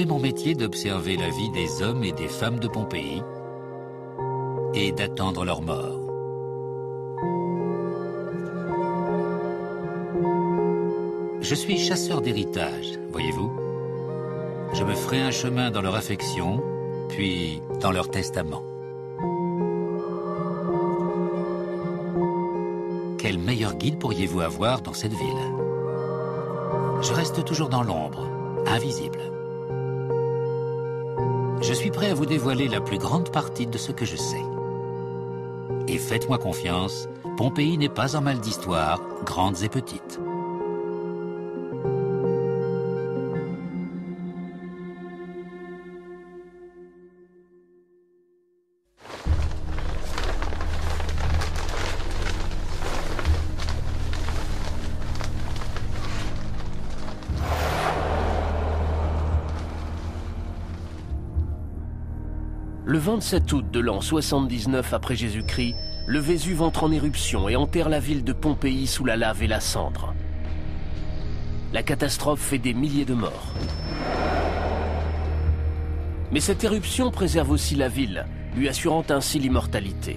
mon métier d'observer la vie des hommes et des femmes de Pompéi et d'attendre leur mort. Je suis chasseur d'héritage, voyez-vous. Je me ferai un chemin dans leur affection, puis dans leur testament. Quel meilleur guide pourriez-vous avoir dans cette ville? Je reste toujours dans l'ombre, invisible. Je suis prêt à vous dévoiler la plus grande partie de ce que je sais. Et faites-moi confiance, Pompéi n'est pas en mal d'histoires, grandes et petites. Le 27 août de l'an 79 après Jésus-Christ, le Vésuve entre en éruption et enterre la ville de Pompéi sous la lave et la cendre. La catastrophe fait des milliers de morts. Mais cette éruption préserve aussi la ville, lui assurant ainsi l'immortalité.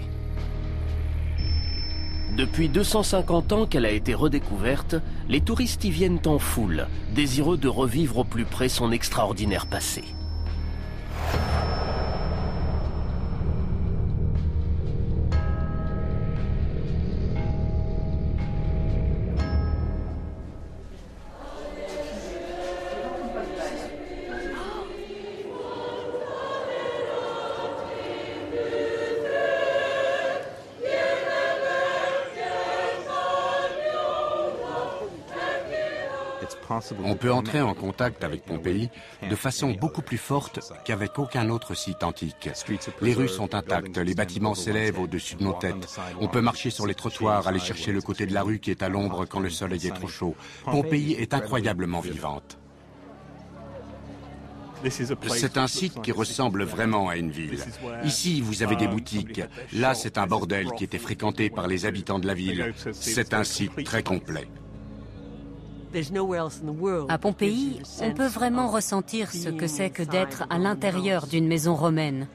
Depuis 250 ans qu'elle a été redécouverte, les touristes y viennent en foule, désireux de revivre au plus près son extraordinaire passé. On peut entrer en contact avec Pompéi de façon beaucoup plus forte qu'avec aucun autre site antique. Les rues sont intactes, les bâtiments s'élèvent au-dessus de nos têtes. On peut marcher sur les trottoirs, aller chercher le côté de la rue qui est à l'ombre quand le soleil est trop chaud. Pompéi est incroyablement vivante. C'est un site qui ressemble vraiment à une ville. Ici, vous avez des boutiques. Là, c'est un bordel qui était fréquenté par les habitants de la ville. C'est un site très complet. À Pompéi, on peut vraiment ressentir ce que c'est que d'être à l'intérieur d'une maison romaine.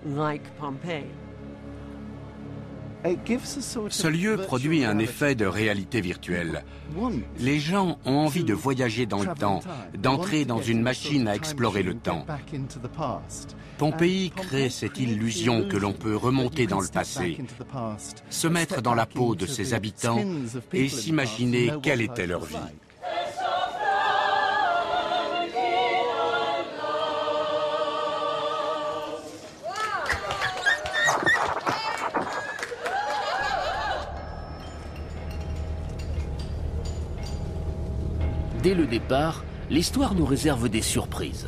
Ce lieu produit un effet de réalité virtuelle. Les gens ont envie de voyager dans le temps, d'entrer dans une machine à explorer le temps. Pompéi crée cette illusion que l'on peut remonter dans le passé, se mettre dans la peau de ses habitants et s'imaginer quelle était leur vie. Dès le départ, l'histoire nous réserve des surprises.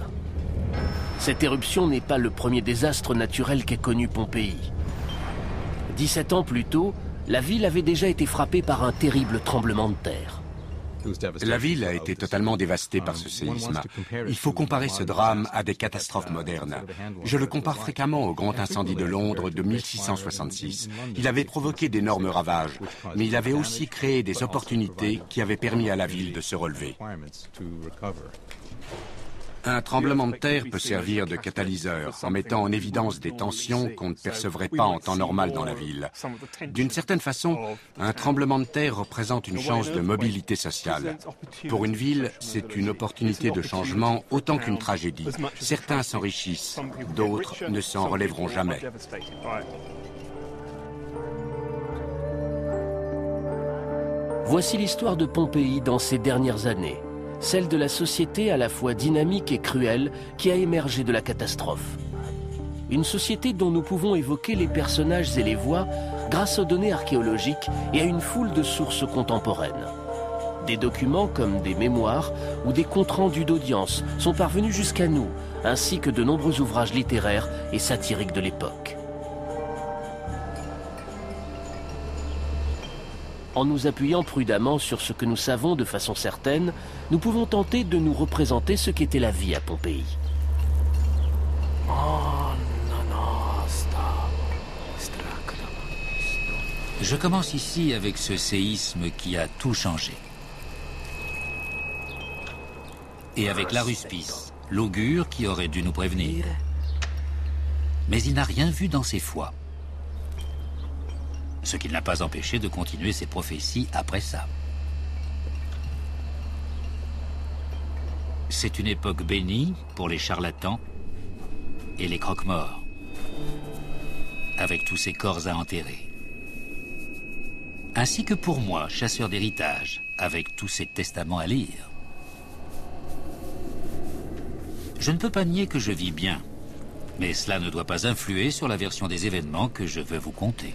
Cette éruption n'est pas le premier désastre naturel qu'ait connu Pompéi. 17 ans plus tôt, la ville avait déjà été frappée par un terrible tremblement de terre. La ville a été totalement dévastée par ce séisme. Il faut comparer ce drame à des catastrophes modernes. Je le compare fréquemment au grand incendie de Londres de 1666. Il avait provoqué d'énormes ravages, mais il avait aussi créé des opportunités qui avaient permis à la ville de se relever. Un tremblement de terre peut servir de catalyseur en mettant en évidence des tensions qu'on ne percevrait pas en temps normal dans la ville. D'une certaine façon, un tremblement de terre représente une chance de mobilité sociale. Pour une ville, c'est une opportunité de changement autant qu'une tragédie. Certains s'enrichissent, d'autres ne s'en relèveront jamais. Voici l'histoire de Pompéi dans ces dernières années. Celle de la société à la fois dynamique et cruelle qui a émergé de la catastrophe. Une société dont nous pouvons évoquer les personnages et les voies grâce aux données archéologiques et à une foule de sources contemporaines. Des documents comme des mémoires ou des comptes rendus d'audience sont parvenus jusqu'à nous, ainsi que de nombreux ouvrages littéraires et satiriques de l'époque. En nous appuyant prudemment sur ce que nous savons de façon certaine, nous pouvons tenter de nous représenter ce qu'était la vie à Pompéi. Je commence ici avec ce séisme qui a tout changé. Et avec l'aruspice, l'augure qui aurait dû nous prévenir. Mais il n'a rien vu dans ses foi. Ce qui ne l'a pas empêché de continuer ses prophéties après ça. C'est une époque bénie pour les charlatans et les croque-morts, avec tous ces corps à enterrer. Ainsi que pour moi, chasseur d'héritage, avec tous ces testaments à lire. Je ne peux pas nier que je vis bien, mais cela ne doit pas influer sur la version des événements que je veux vous conter.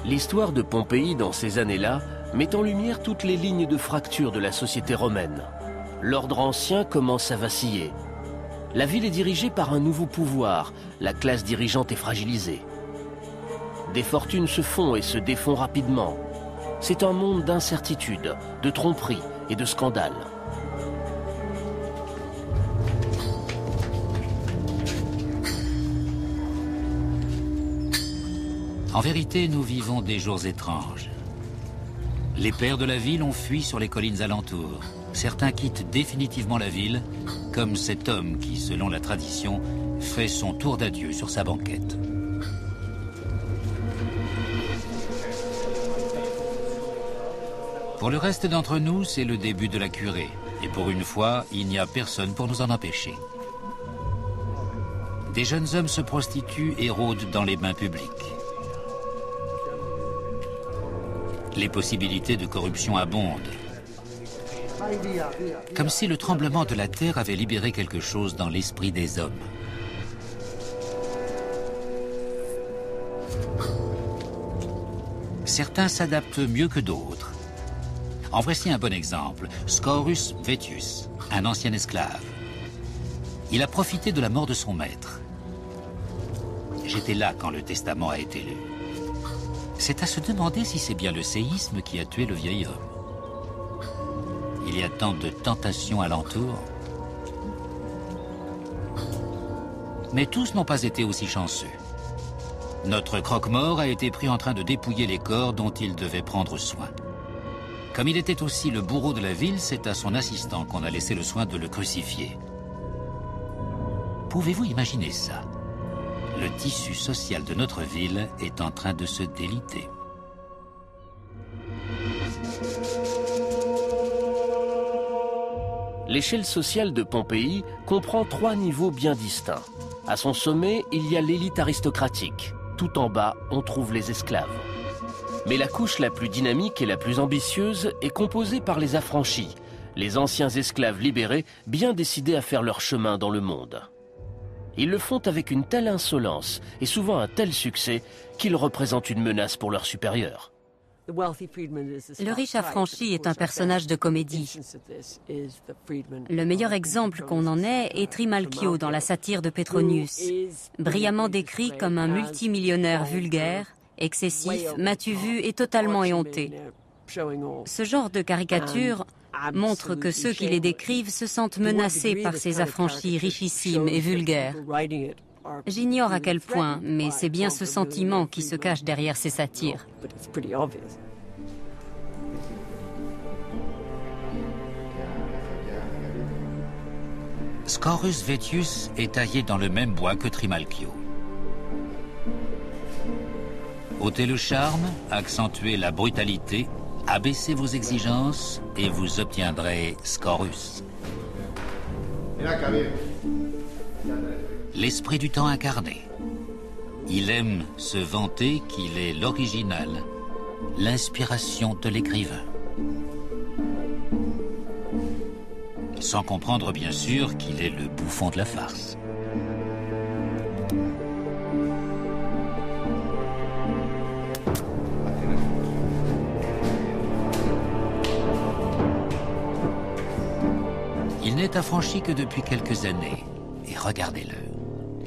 L'histoire de Pompéi dans ces années-là met en lumière toutes les lignes de fracture de la société romaine. L'ordre ancien commence à vaciller. La ville est dirigée par un nouveau pouvoir, la classe dirigeante est fragilisée. Des fortunes se font et se défont rapidement. C'est un monde d'incertitude, de tromperies et de scandales. En vérité, nous vivons des jours étranges. Les pères de la ville ont fui sur les collines alentours. Certains quittent définitivement la ville, comme cet homme qui, selon la tradition, fait son tour d'adieu sur sa banquette. Pour le reste d'entre nous, c'est le début de la curée. Et pour une fois, il n'y a personne pour nous en empêcher. Des jeunes hommes se prostituent et rôdent dans les bains publics. Les possibilités de corruption abondent. Comme si le tremblement de la terre avait libéré quelque chose dans l'esprit des hommes. Certains s'adaptent mieux que d'autres. En voici un bon exemple, Scaurus Vettius, un ancien esclave. Il a profité de la mort de son maître. J'étais là quand le testament a été lu. C'est à se demander si c'est bien le séisme qui a tué le vieil homme. Il y a tant de tentations alentour. Mais tous n'ont pas été aussi chanceux. Notre croque-mort a été pris en train de dépouiller les corps dont il devait prendre soin. Comme il était aussi le bourreau de la ville, c'est à son assistant qu'on a laissé le soin de le crucifier. Pouvez-vous imaginer ça ? Le tissu social de notre ville est en train de se déliter. L'échelle sociale de Pompéi comprend 3 niveaux bien distincts. À son sommet, il y a l'élite aristocratique. Tout en bas, on trouve les esclaves. Mais la couche la plus dynamique et la plus ambitieuse est composée par les affranchis, les anciens esclaves libérés bien décidés à faire leur chemin dans le monde. Ils le font avec une telle insolence et souvent un tel succès qu'ils représentent une menace pour leurs supérieurs. Le riche affranchi est un personnage de comédie. Le meilleur exemple qu'on en ait est Trimalchio dans la satire de Petronius, brillamment décrit comme un multimillionnaire vulgaire, excessif, m'as-tu vu et totalement éhonté. Ce genre de caricature montre que ceux qui les décrivent se sentent menacés par ces affranchis richissimes et vulgaires. J'ignore à quel point, mais c'est bien ce sentiment qui se cache derrière ces satires. Scaurus Vettius est taillé dans le même bois que Trimalchio. Ôtez le charme, accentuez la brutalité, abaissez vos exigences et vous obtiendrez Scaurus. L'esprit du temps incarné. Il aime se vanter qu'il est l'original, l'inspiration de l'écrivain. Sans comprendre bien sûr qu'il est le bouffon de la farce. Il n'est affranchi que depuis quelques années. Et regardez-le.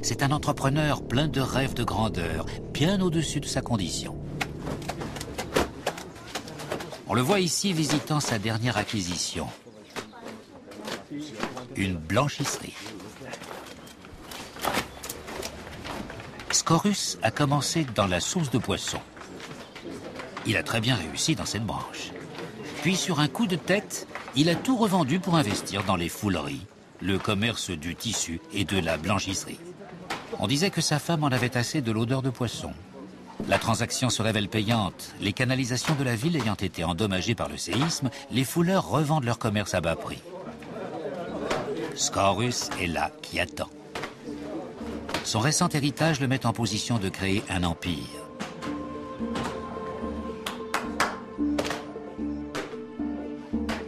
C'est un entrepreneur plein de rêves de grandeur, bien au-dessus de sa condition. On le voit ici visitant sa dernière acquisition. Une blanchisserie. Scaurus a commencé dans la sauce de poisson. Il a très bien réussi dans cette branche. Puis sur un coup de tête, il a tout revendu pour investir dans les fouleries, le commerce du tissu et de la blanchisserie. On disait que sa femme en avait assez de l'odeur de poisson. La transaction se révèle payante. Les canalisations de la ville ayant été endommagées par le séisme, les fouleurs revendent leur commerce à bas prix. Scaurus est là, qui attend. Son récent héritage le met en position de créer un empire.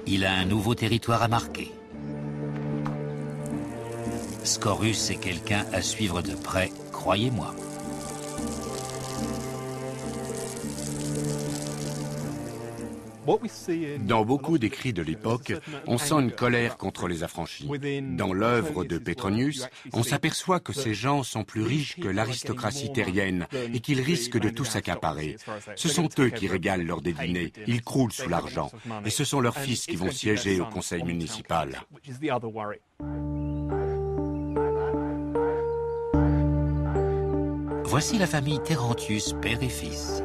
Il a un nouveau territoire à marquer. Scaurus est quelqu'un à suivre de près, croyez-moi. Dans beaucoup d'écrits de l'époque, on sent une colère contre les affranchis. Dans l'œuvre de Petronius, on s'aperçoit que ces gens sont plus riches que l'aristocratie terrienne et qu'ils risquent de tout s'accaparer. Ce sont eux qui régalent lors des dîners, ils croulent sous l'argent, et ce sont leurs fils qui vont siéger au conseil municipal. Voici la famille Terentius, père et fils.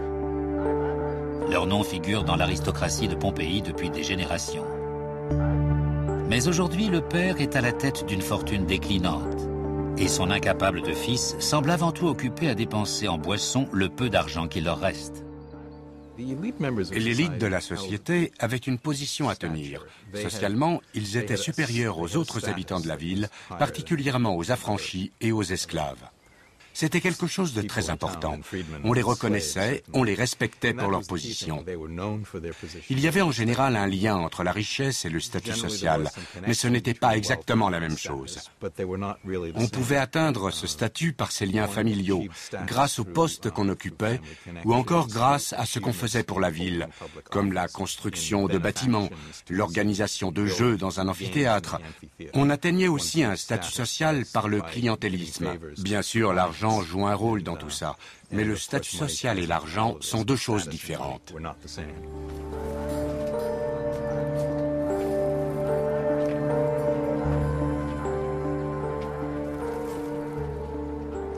Leur nom figure dans l'aristocratie de Pompéi depuis des générations. Mais aujourd'hui, le père est à la tête d'une fortune déclinante. Et son incapable de fils semble avant tout occupé à dépenser en boissons le peu d'argent qu'il leur reste. L'élite de la société avait une position à tenir. Socialement, ils étaient supérieurs aux autres habitants de la ville, particulièrement aux affranchis et aux esclaves. C'était quelque chose de très important. On les reconnaissait, on les respectait pour leur position. Il y avait en général un lien entre la richesse et le statut social, mais ce n'était pas exactement la même chose. On pouvait atteindre ce statut par ses liens familiaux, grâce au poste qu'on occupait, ou encore grâce à ce qu'on faisait pour la ville, comme la construction de bâtiments, l'organisation de jeux dans un amphithéâtre. On atteignait aussi un statut social par le clientélisme. Bien sûr, l'argent joue un rôle dans tout ça, mais le statut social et l'argent sont deux choses différentes.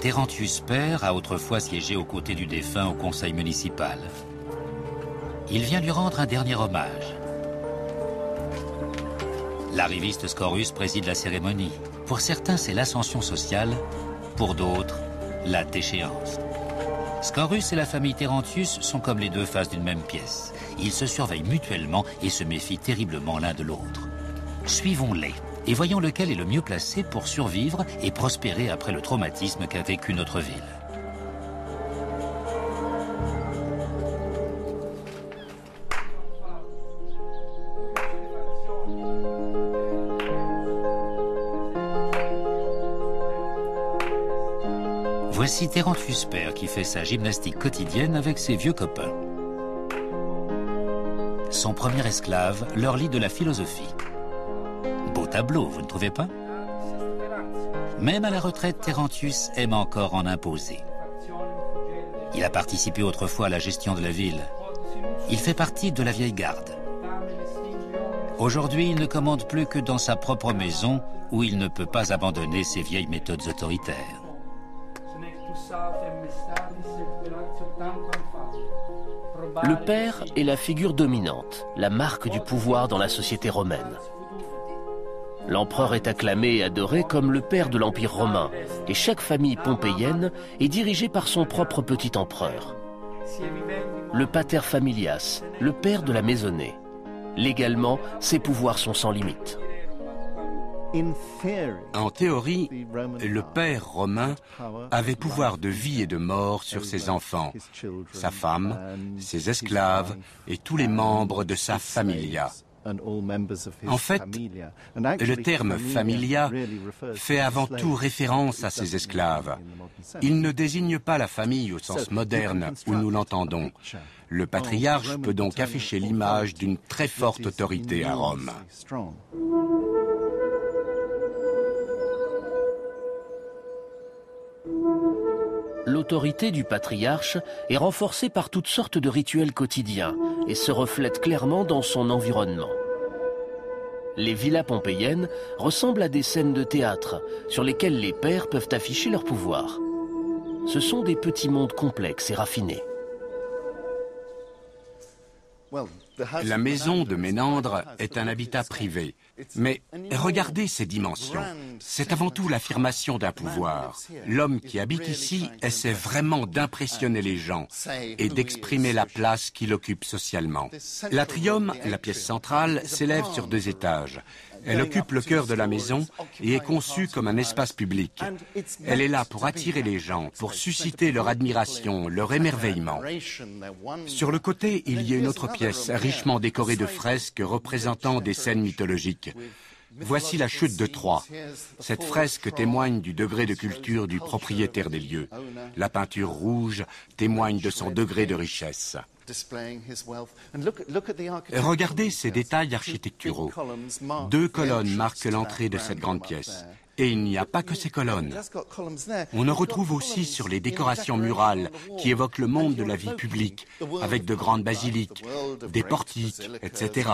Terentius père a autrefois siégé aux côtés du défunt au conseil municipal. Il vient lui rendre un dernier hommage. L'arriviste Scaurus préside la cérémonie. Pour certains, c'est l'ascension sociale, pour d'autres, la déchéance. Scaurus et la famille Terentius sont comme les deux faces d'une même pièce. Ils se surveillent mutuellement et se méfient terriblement l'un de l'autre. Suivons-les et voyons lequel est le mieux placé pour survivre et prospérer après le traumatisme qu'a vécu notre ville. Voici Terentius père qui fait sa gymnastique quotidienne avec ses vieux copains. Son premier esclave leur lit de la philosophie. Beau tableau, vous ne trouvez pas? Même à la retraite, Terentius aime encore en imposer. Il a participé autrefois à la gestion de la ville. Il fait partie de la vieille garde. Aujourd'hui, il ne commande plus que dans sa propre maison où il ne peut pas abandonner ses vieilles méthodes autoritaires. Le père est la figure dominante, la marque du pouvoir dans la société romaine. L'empereur est acclamé et adoré comme le père de l'Empire romain, et chaque famille pompéienne est dirigée par son propre petit empereur. Le pater familias, le père de la maisonnée. Légalement, ses pouvoirs sont sans limite. En théorie, le père romain avait pouvoir de vie et de mort sur ses enfants, sa femme, ses esclaves et tous les membres de sa familia. En fait, le terme familia fait avant tout référence à ses esclaves. Il ne désigne pas la famille au sens moderne où nous l'entendons. Le patriarche peut donc afficher l'image d'une très forte autorité à Rome. L'autorité du patriarche est renforcée par toutes sortes de rituels quotidiens et se reflète clairement dans son environnement. Les villas pompéiennes ressemblent à des scènes de théâtre sur lesquelles les pairs peuvent afficher leur pouvoir. Ce sont des petits mondes complexes et raffinés. La maison de Ménandre est un habitat privé. Mais regardez ses dimensions. C'est avant tout l'affirmation d'un pouvoir. L'homme qui habite ici essaie vraiment d'impressionner les gens et d'exprimer la place qu'il occupe socialement. L'atrium, la pièce centrale, s'élève sur 2 étages. Elle occupe le cœur de la maison et est conçue comme un espace public. Elle est là pour attirer les gens, pour susciter leur admiration, leur émerveillement. Sur le côté, il y a une autre pièce richement décorée de fresques représentant des scènes mythologiques. Voici la chute de Troie. Cette fresque témoigne du degré de culture du propriétaire des lieux. La peinture rouge témoigne de son degré de richesse. Regardez ces détails architecturaux. 2 colonnes marquent l'entrée de cette grande pièce. Et il n'y a pas que ces colonnes. On en retrouve aussi sur les décorations murales qui évoquent le monde de la vie publique, avec de grandes basiliques, des portiques, etc.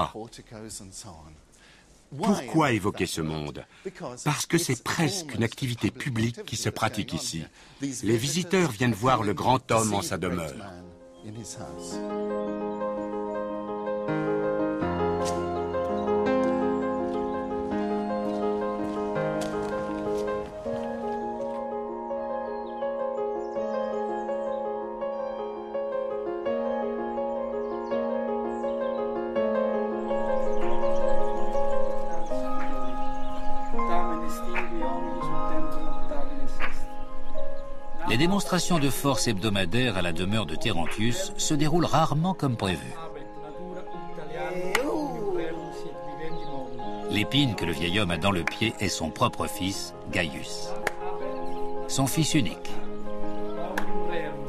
Pourquoi évoquer ce monde? Parce que c'est presque une activité publique qui se pratique ici. Les visiteurs viennent voir le grand homme en sa demeure. Les démonstrations de force hebdomadaires à la demeure de Terentius se déroulent rarement comme prévu. L'épine que le vieil homme a dans le pied est son propre fils, Gaius. Son fils unique.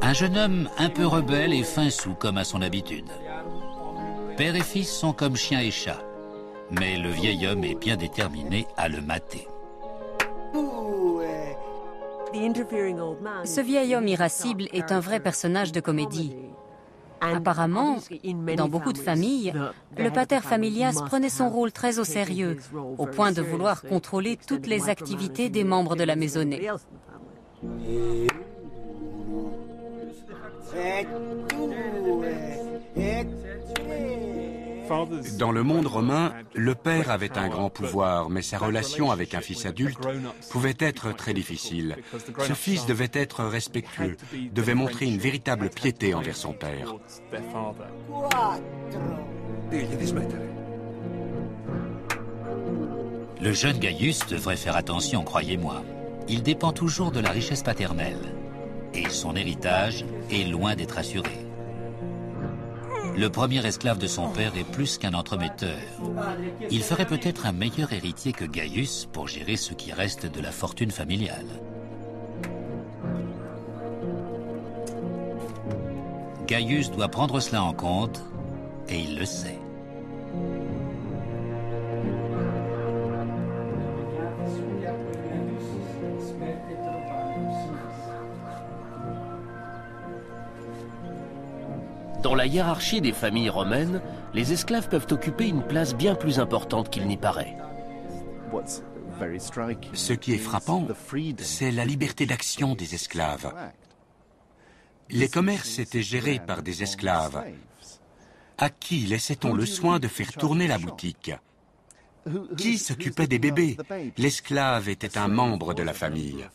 Un jeune homme un peu rebelle et fin sou comme à son habitude. Père et fils sont comme chien et chat, mais le vieil homme est bien déterminé à le mater. Ce vieil homme irascible est un vrai personnage de comédie. Apparemment, dans beaucoup de familles, le pater familias prenait son rôle très au sérieux, au point de vouloir contrôler toutes les activités des membres de la maisonnée. Dans le monde romain, le père avait un grand pouvoir, mais sa relation avec un fils adulte pouvait être très difficile. Ce fils devait être respectueux, devait montrer une véritable piété envers son père. Le jeune Gaius devrait faire attention, croyez-moi. Il dépend toujours de la richesse paternelle. Et son héritage est loin d'être assuré. Le premier esclave de son père est plus qu'un entremetteur. Il ferait peut-être un meilleur héritier que Gaius pour gérer ce qui reste de la fortune familiale. Gaius doit prendre cela en compte, et il le sait. Dans la hiérarchie des familles romaines, les esclaves peuvent occuper une place bien plus importante qu'il n'y paraît. Ce qui est frappant, c'est la liberté d'action des esclaves. Les commerces étaient gérés par des esclaves. À qui laissait-on le soin de faire tourner la boutique? Qui s'occupait des bébés? L'esclave était un membre de la famille.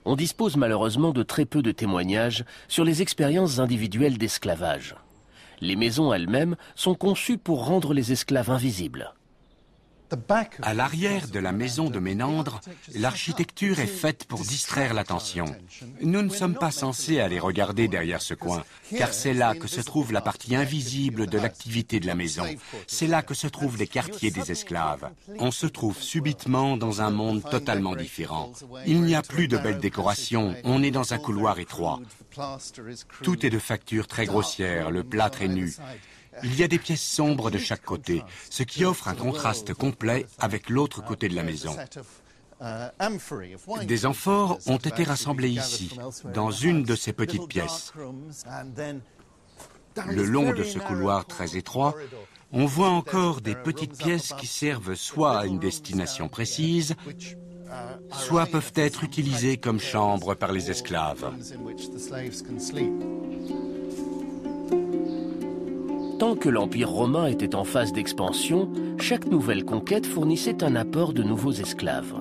On dispose malheureusement de très peu de témoignages sur les expériences individuelles d'esclavage. Les maisons elles-mêmes sont conçues pour rendre les esclaves invisibles. À l'arrière de la maison de Ménandre, l'architecture est faite pour distraire l'attention. Nous ne sommes pas censés aller regarder derrière ce coin, car c'est là que se trouve la partie invisible de l'activité de la maison. C'est là que se trouvent les quartiers des esclaves. On se trouve subitement dans un monde totalement différent. Il n'y a plus de belles décorations, on est dans un couloir étroit. Tout est de facture très grossière, le plâtre est nu. Il y a des pièces sombres de chaque côté, ce qui offre un contraste complet avec l'autre côté de la maison. Des amphores ont été rassemblées ici, dans une de ces petites pièces. Le long de ce couloir très étroit, on voit encore des petites pièces qui servent soit à une destination précise, soit peuvent être utilisées comme chambres par les esclaves. Tant que l'Empire romain était en phase d'expansion, chaque nouvelle conquête fournissait un apport de nouveaux esclaves.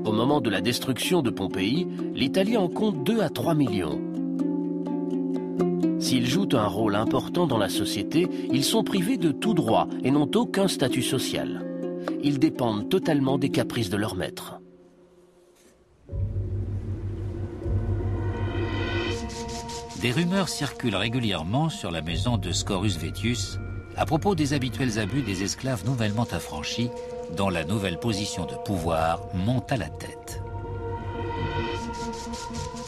Au moment de la destruction de Pompéi, l'Italie en compte 2 à 3 millions. S'ils jouent un rôle important dans la société, ils sont privés de tout droit et n'ont aucun statut social. Ils dépendent totalement des caprices de leur maître. Des rumeurs circulent régulièrement sur la maison de Scaurus Vettius à propos des habituels abus des esclaves nouvellement affranchis dont la nouvelle position de pouvoir monte à la tête.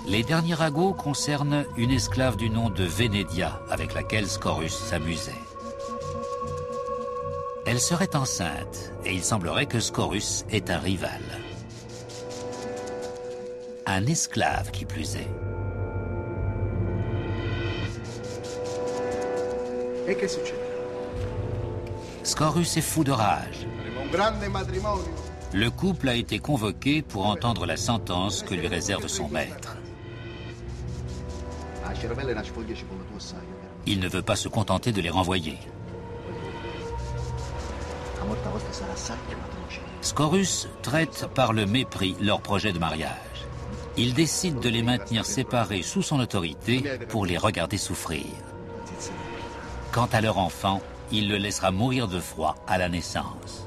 Les derniers ragots concernent une esclave du nom de Vénédia avec laquelle Scaurus s'amusait. Elle serait enceinte et il semblerait que Scaurus est un rival. Un esclave qui plus est. Et che succede? Scaurus est fou de rage. Un grande matrimonio. Le couple a été convoqué pour entendre la sentence que lui réserve son maître. Il ne veut pas se contenter de les renvoyer. Scaurus traite par le mépris leur projet de mariage. Il décide de les maintenir séparés sous son autorité pour les regarder souffrir. Quant à leur enfant, il le laissera mourir de froid à la naissance.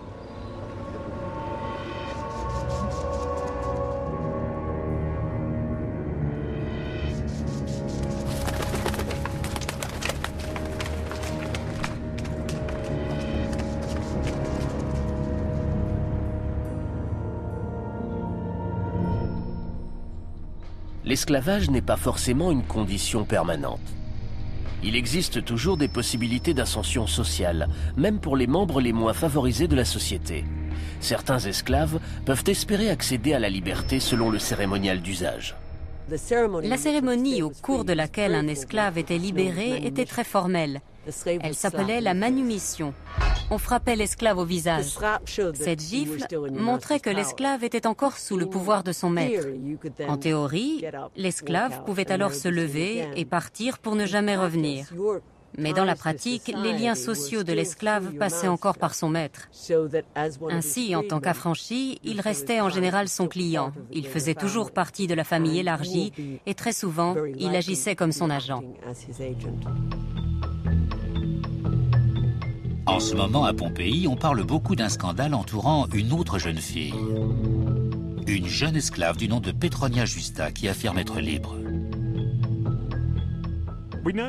L'esclavage n'est pas forcément une condition permanente. Il existe toujours des possibilités d'ascension sociale, même pour les membres les moins favorisés de la société. Certains esclaves peuvent espérer accéder à la liberté selon le cérémonial d'usage. La cérémonie au cours de laquelle un esclave était libéré était très formelle. Elle s'appelait la manumission. On frappait l'esclave au visage. Cette gifle montrait que l'esclave était encore sous le pouvoir de son maître. En théorie, l'esclave pouvait alors se lever et partir pour ne jamais revenir. Mais dans la pratique, les liens sociaux de l'esclave passaient encore par son maître. Ainsi, en tant qu'affranchi, il restait en général son client. Il faisait toujours partie de la famille élargie et très souvent, il agissait comme son agent. En ce moment, à Pompéi, on parle beaucoup d'un scandale entourant une autre jeune fille. Une jeune esclave du nom de Petronia Justa qui affirme être libre.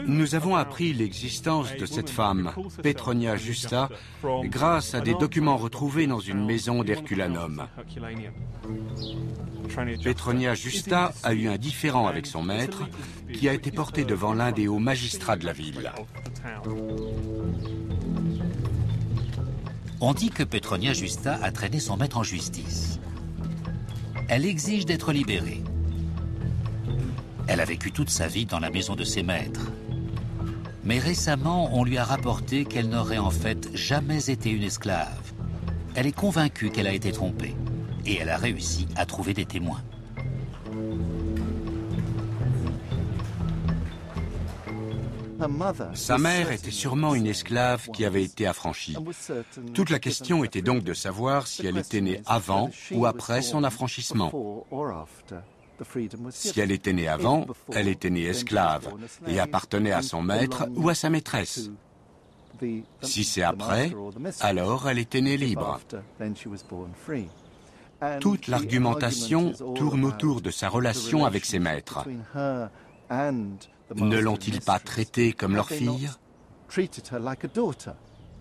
Nous avons appris l'existence de cette femme, Petronia Justa, grâce à des documents retrouvés dans une maison d'Herculanum. Petronia Justa a eu un différend avec son maître, qui a été porté devant l'un des hauts magistrats de la ville. On dit que Petronia Justa a traîné son maître en justice. Elle exige d'être libérée. Elle a vécu toute sa vie dans la maison de ses maîtres. Mais récemment, on lui a rapporté qu'elle n'aurait en fait jamais été une esclave. Elle est convaincue qu'elle a été trompée. Et elle a réussi à trouver des témoins. Sa mère était sûrement une esclave qui avait été affranchie. Toute la question était donc de savoir si elle était née avant ou après son affranchissement. Si elle était née avant, elle était née esclave et appartenait à son maître ou à sa maîtresse. Si c'est après, alors elle était née libre. Toute l'argumentation tourne autour de sa relation avec ses maîtres. Ne l'ont-ils pas traitée comme leur fille?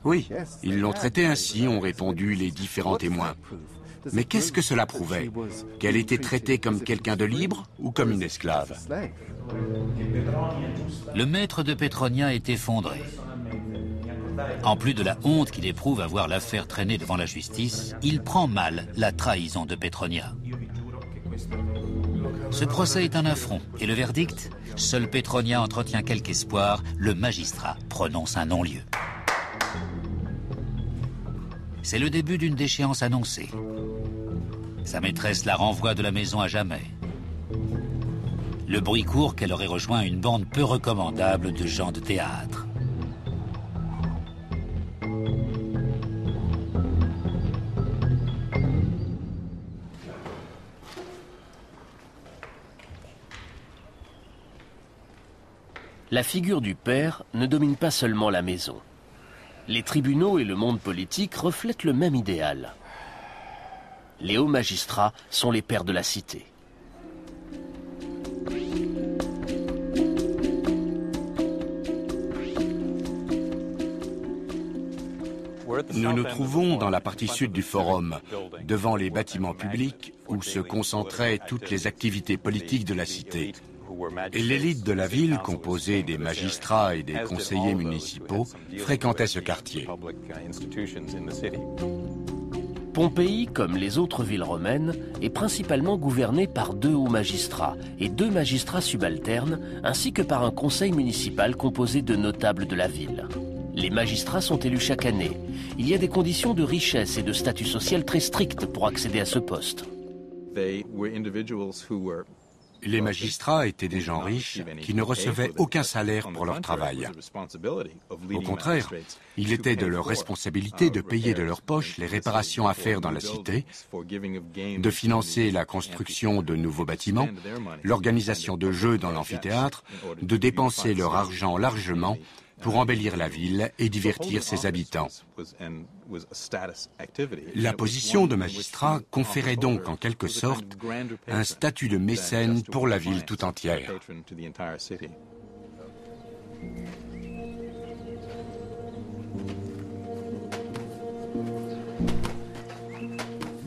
Oui, ils l'ont traitée ainsi, ont répondu les différents témoins. Mais qu'est-ce que cela prouvait? Qu'elle était traitée comme quelqu'un de libre ou comme une esclave? Le maître de Petronia est effondré. En plus de la honte qu'il éprouve à voir l'affaire traîner devant la justice, il prend mal la trahison de Petronia. Ce procès est un affront, et le verdict? Seul Petronia entretient quelque espoir, le magistrat prononce un non-lieu. C'est le début d'une déchéance annoncée. Sa maîtresse la renvoie de la maison à jamais. Le bruit court qu'elle aurait rejoint une bande peu recommandable de gens de théâtre. La figure du père ne domine pas seulement la maison. Les tribunaux et le monde politique reflètent le même idéal. Les hauts magistrats sont les pères de la cité. Nous nous trouvons dans la partie sud du forum, devant les bâtiments publics où se concentraient toutes les activités politiques de la cité. Et l'élite de la ville, composée des magistrats et des conseillers municipaux, fréquentait ce quartier. Pompéi, comme les autres villes romaines, est principalement gouvernée par 2 hauts magistrats et 2 magistrats subalternes, ainsi que par un conseil municipal composé de notables de la ville. Les magistrats sont élus chaque année. Il y a des conditions de richesse et de statut social très strictes pour accéder à ce poste. Les magistrats étaient des gens riches qui ne recevaient aucun salaire pour leur travail. Au contraire, il était de leur responsabilité de payer de leur poche les réparations à faire dans la cité, de financer la construction de nouveaux bâtiments, l'organisation de jeux dans l'amphithéâtre, de dépenser leur argent largement pour embellir la ville et divertir ses habitants. La position de magistrat conférait donc en quelque sorte un statut de mécène pour la ville tout entière.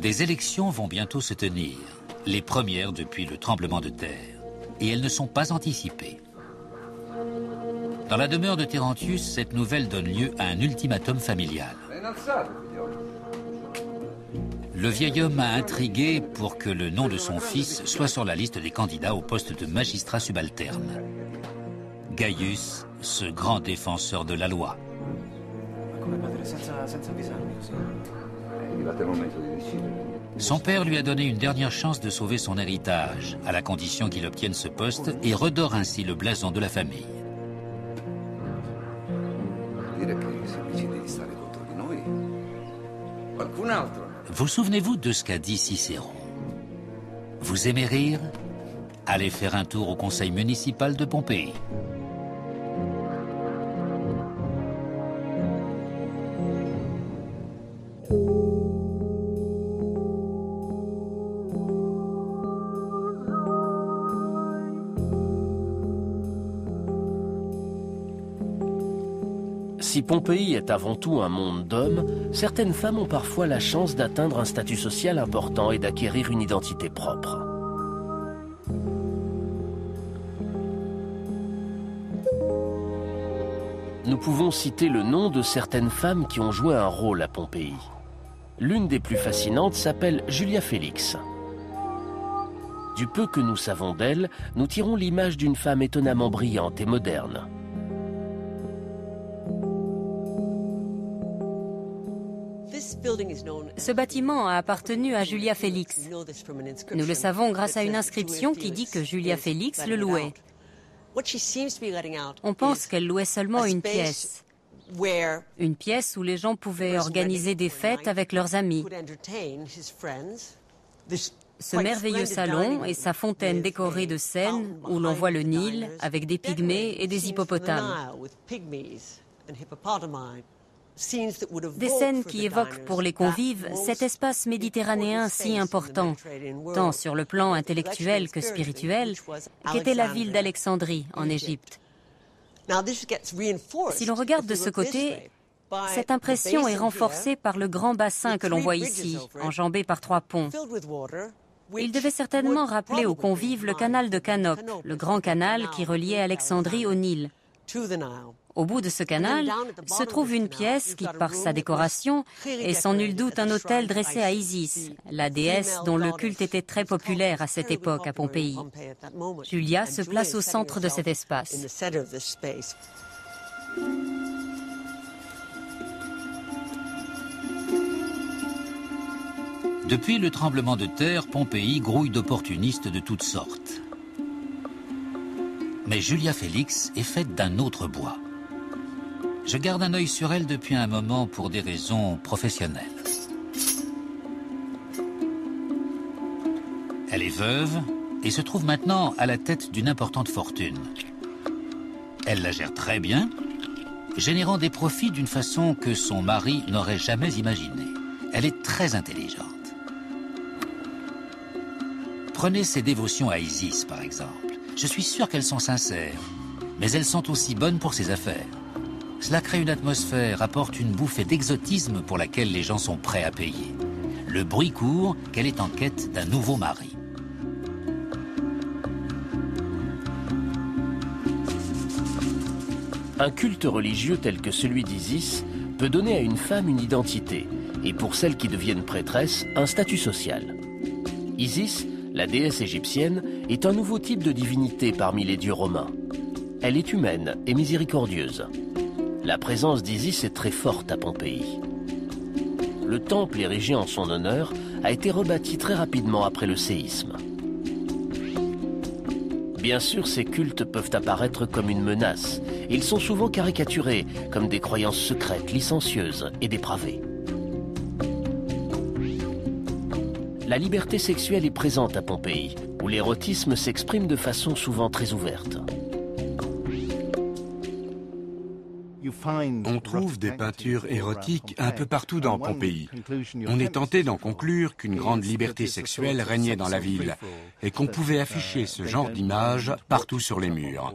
Des élections vont bientôt se tenir, les premières depuis le tremblement de terre, et elles ne sont pas anticipées. Dans la demeure de Terentius, cette nouvelle donne lieu à un ultimatum familial. Le vieil homme a intrigué pour que le nom de son fils soit sur la liste des candidats au poste de magistrat subalterne. Gaius, ce grand défenseur de la loi. Son père lui a donné une dernière chance de sauver son héritage, à la condition qu'il obtienne ce poste et redore ainsi le blason de la famille. Vous souvenez-vous de ce qu'a dit Cicéron? Vous aimez rire? Allez faire un tour au conseil municipal de Pompéi. Si Pompéi est avant tout un monde d'hommes, certaines femmes ont parfois la chance d'atteindre un statut social important et d'acquérir une identité propre. Nous pouvons citer le nom de certaines femmes qui ont joué un rôle à Pompéi. L'une des plus fascinantes s'appelle Julia Félix. Du peu que nous savons d'elle, nous tirons l'image d'une femme étonnamment brillante et moderne. Ce bâtiment a appartenu à Julia Félix. Nous le savons grâce à une inscription qui dit que Julia Félix le louait. On pense qu'elle louait seulement une pièce où les gens pouvaient organiser des fêtes avec leurs amis. Ce merveilleux salon et sa fontaine décorée de scènes où l'on voit le Nil avec des pygmées et des hippopotames. Des scènes qui évoquent pour les convives cet espace méditerranéen si important, tant sur le plan intellectuel que spirituel, qu'était la ville d'Alexandrie en Égypte. Si l'on regarde de ce côté, cette impression est renforcée par le grand bassin que l'on voit ici, enjambé par 3 ponts. Il devait certainement rappeler aux convives le canal de Canope, le grand canal qui reliait Alexandrie au Nil. Au bout de ce canal se trouve une pièce qui, par sa décoration, est sans nul doute un autel dressé à Isis, la déesse dont le culte était très populaire à cette époque à Pompéi. Julia se place au centre de cet espace. Depuis le tremblement de terre, Pompéi grouille d'opportunistes de toutes sortes. Mais Julia Félix est faite d'un autre bois. Je garde un œil sur elle depuis un moment pour des raisons professionnelles. Elle est veuve et se trouve maintenant à la tête d'une importante fortune. Elle la gère très bien, générant des profits d'une façon que son mari n'aurait jamais imaginée. Elle est très intelligente. Prenez ses dévotions à Isis, par exemple. Je suis sûr qu'elles sont sincères, mais elles sont aussi bonnes pour ses affaires. Cela crée une atmosphère, apporte une bouffée d'exotisme pour laquelle les gens sont prêts à payer. Le bruit court qu'elle est en quête d'un nouveau mari. Un culte religieux tel que celui d'Isis peut donner à une femme une identité et pour celles qui deviennent prêtresses, un statut social. Isis, la déesse égyptienne, est un nouveau type de divinité parmi les dieux romains. Elle est humaine et miséricordieuse. La présence d'Isis est très forte à Pompéi. Le temple érigé en son honneur a été rebâti très rapidement après le séisme. Bien sûr, ces cultes peuvent apparaître comme une menace. Ils sont souvent caricaturés comme des croyances secrètes, licencieuses et dépravées. La liberté sexuelle est présente à Pompéi, où l'érotisme s'exprime de façon souvent très ouverte. On trouve des peintures érotiques un peu partout dans Pompéi. On est tenté d'en conclure qu'une grande liberté sexuelle régnait dans la ville et qu'on pouvait afficher ce genre d'images partout sur les murs.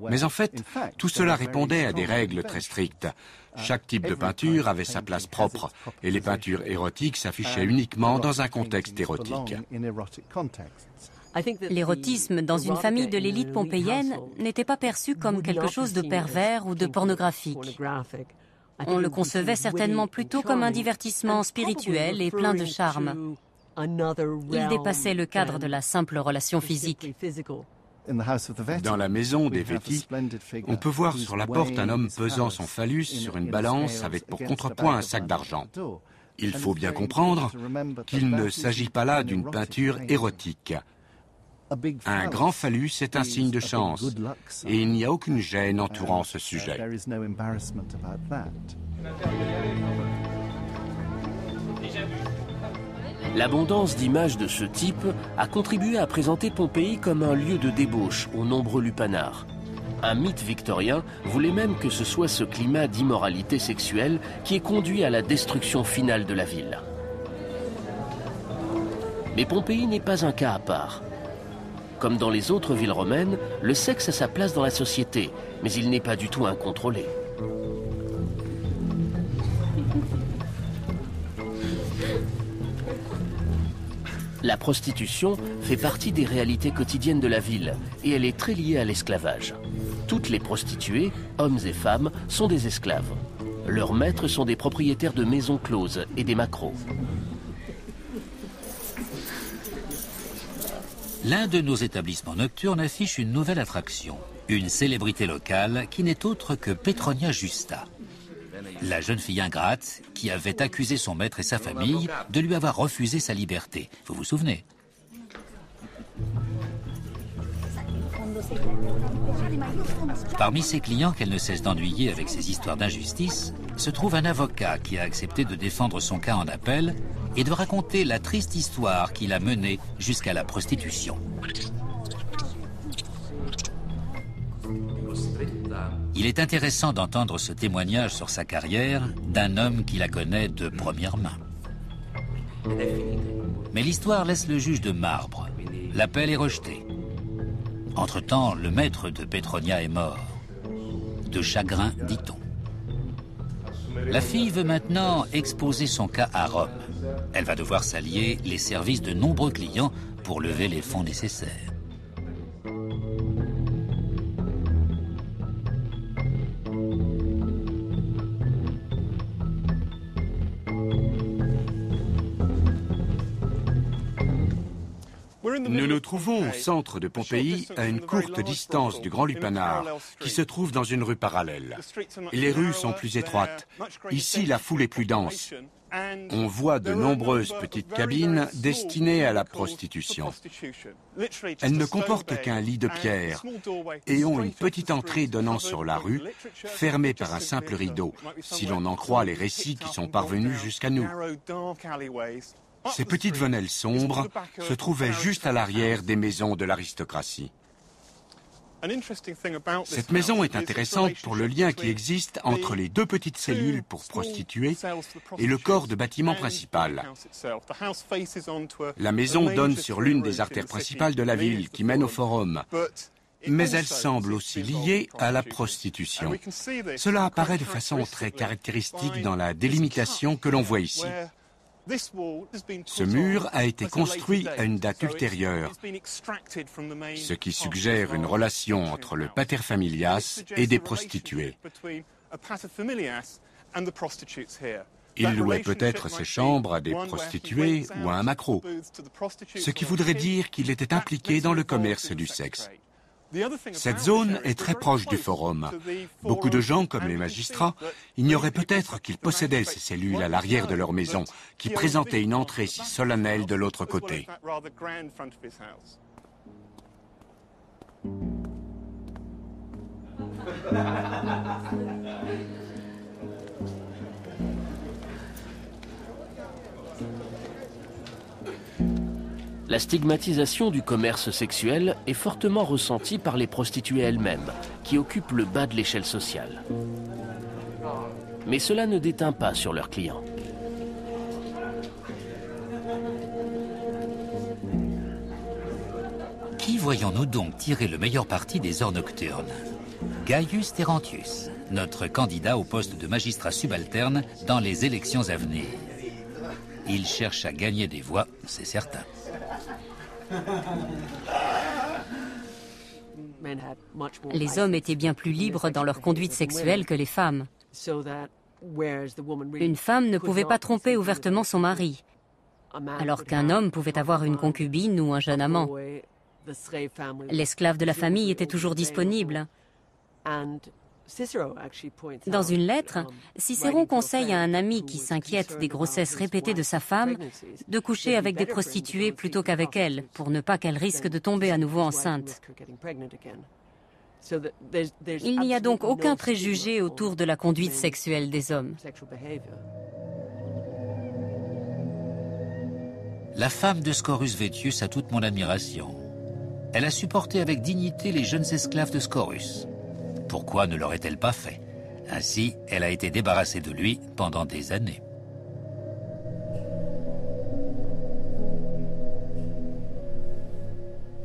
Mais en fait, tout cela répondait à des règles très strictes. Chaque type de peinture avait sa place propre et les peintures érotiques s'affichaient uniquement dans un contexte érotique. L'érotisme dans une famille de l'élite pompéienne n'était pas perçu comme quelque chose de pervers ou de pornographique. On le concevait certainement plutôt comme un divertissement spirituel et plein de charme. Il dépassait le cadre de la simple relation physique. Dans la maison des Vétis, on peut voir sur la porte un homme pesant son phallus sur une balance avec pour contrepoint un sac d'argent. Il faut bien comprendre qu'il ne s'agit pas là d'une peinture érotique. Un grand phallus est un signe de chance et il n'y a aucune gêne entourant ce sujet. L'abondance d'images de ce type a contribué à présenter Pompéi comme un lieu de débauche aux nombreux lupanards. Un mythe victorien voulait même que ce soit ce climat d'immoralité sexuelle qui ait conduit à la destruction finale de la ville. Mais Pompéi n'est pas un cas à part. Comme dans les autres villes romaines, le sexe a sa place dans la société, mais il n'est pas du tout incontrôlé. La prostitution fait partie des réalités quotidiennes de la ville et elle est très liée à l'esclavage. Toutes les prostituées, hommes et femmes, sont des esclaves. Leurs maîtres sont des propriétaires de maisons closes et des maquereaux. L'un de nos établissements nocturnes affiche une nouvelle attraction, une célébrité locale qui n'est autre que Petronia Justa. La jeune fille ingrate qui avait accusé son maître et sa famille de lui avoir refusé sa liberté. Vous vous souvenez? Parmi ses clients qu'elle ne cesse d'ennuyer avec ses histoires d'injustice, se trouve un avocat qui a accepté de défendre son cas en appel et de raconter la triste histoire qui l'a mené jusqu'à la prostitution. Il est intéressant d'entendre ce témoignage sur sa carrière d'un homme qui la connaît de première main. Mais l'histoire laisse le juge de marbre. L'appel est rejeté. Entre-temps, le maître de Petronia est mort. De chagrin, dit-on. La fille veut maintenant exposer son cas à Rome. Elle va devoir s'allier les services de nombreux clients pour lever les fonds nécessaires. Nous nous trouvons au centre de Pompéi, à une courte distance du Grand Lupanar, qui se trouve dans une rue parallèle. Les rues sont plus étroites. Ici, la foule est plus dense. On voit de nombreuses petites cabines destinées à la prostitution. Elles ne comportent qu'un lit de pierre et ont une petite entrée donnant sur la rue, fermée par un simple rideau, si l'on en croit les récits qui sont parvenus jusqu'à nous. Ces petites venelles sombres se trouvaient juste à l'arrière des maisons de l'aristocratie. Cette maison est intéressante pour le lien qui existe entre les deux petites cellules pour prostituées et le corps de bâtiment principal. La maison donne sur l'une des artères principales de la ville qui mène au forum, mais elle semble aussi liée à la prostitution. Cela apparaît de façon très caractéristique dans la délimitation que l'on voit ici. Ce mur a été construit à une date ultérieure, ce qui suggère une relation entre le paterfamilias et des prostituées. Il louait peut-être ses chambres à des prostituées ou à un maquereau, ce qui voudrait dire qu'il était impliqué dans le commerce du sexe. Cette zone est très proche du forum. Beaucoup de gens, comme les magistrats, ignoraient peut-être qu'ils possédaient ces cellules à l'arrière de leur maison, qui présentaient une entrée si solennelle de l'autre côté. La stigmatisation du commerce sexuel est fortement ressentie par les prostituées elles-mêmes, qui occupent le bas de l'échelle sociale. Mais cela ne déteint pas sur leurs clients. Qui voyons-nous donc tirer le meilleur parti des heures nocturnes? Gaius Terentius, notre candidat au poste de magistrat subalterne dans les élections à venir. Il cherche à gagner des voix, c'est certain. Les hommes étaient bien plus libres dans leur conduite sexuelle que les femmes. Une femme ne pouvait pas tromper ouvertement son mari, alors qu'un homme pouvait avoir une concubine ou un jeune amant. L'esclave de la famille était toujours disponible. Dans une lettre, Cicéron conseille à un ami qui s'inquiète des grossesses répétées de sa femme de coucher avec des prostituées plutôt qu'avec elle, pour ne pas qu'elle risque de tomber à nouveau enceinte. Il n'y a donc aucun préjugé autour de la conduite sexuelle des hommes. La femme de Scaurus Vettius a toute mon admiration. Elle a supporté avec dignité les jeunes esclaves de Scaurus. Pourquoi ne l'aurait-elle pas fait? Ainsi, elle a été débarrassée de lui pendant des années.